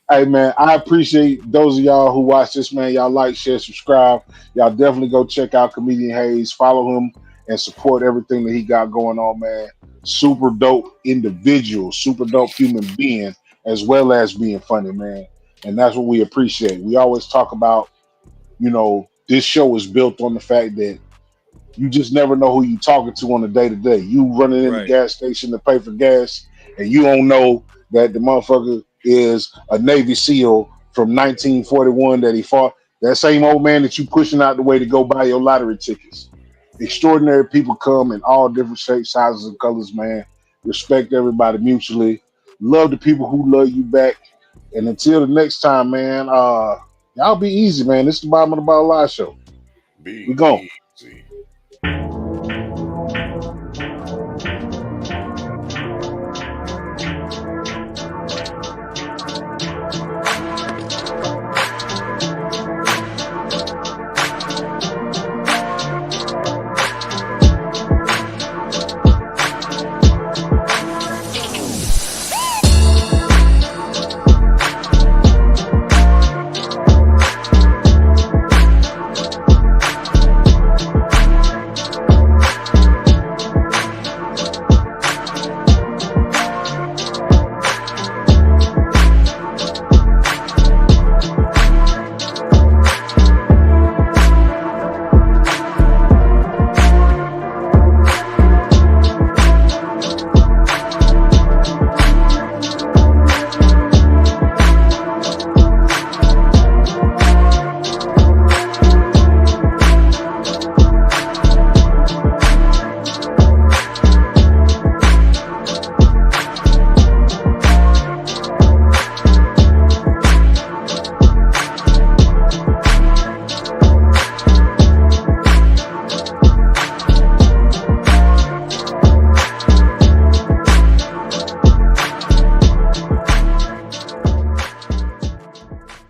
Hey, man, I appreciate those of y'all who watch this, man. Y'all like, share, subscribe. Y'all definitely go check out Comedian Hayes. Follow him and support everything that he got going on, man. Super dope individual, super dope human being, as well as being funny, man. And that's what we appreciate. We always talk about, this show is built on the fact that you just never know who you talking to on a day to day. You running in the gas station to pay for gas, and you don't know that the motherfucker is a Navy SEAL from 1941 that he fought. That same old man that you pushing out the way to go buy your lottery tickets. Extraordinary people come in all different shapes, sizes, and colors, man. Respect everybody mutually. Love the people who love you back. And until the next time, man, y'all be easy, man. This is the Bottom of the Bottle Live Show. We gone.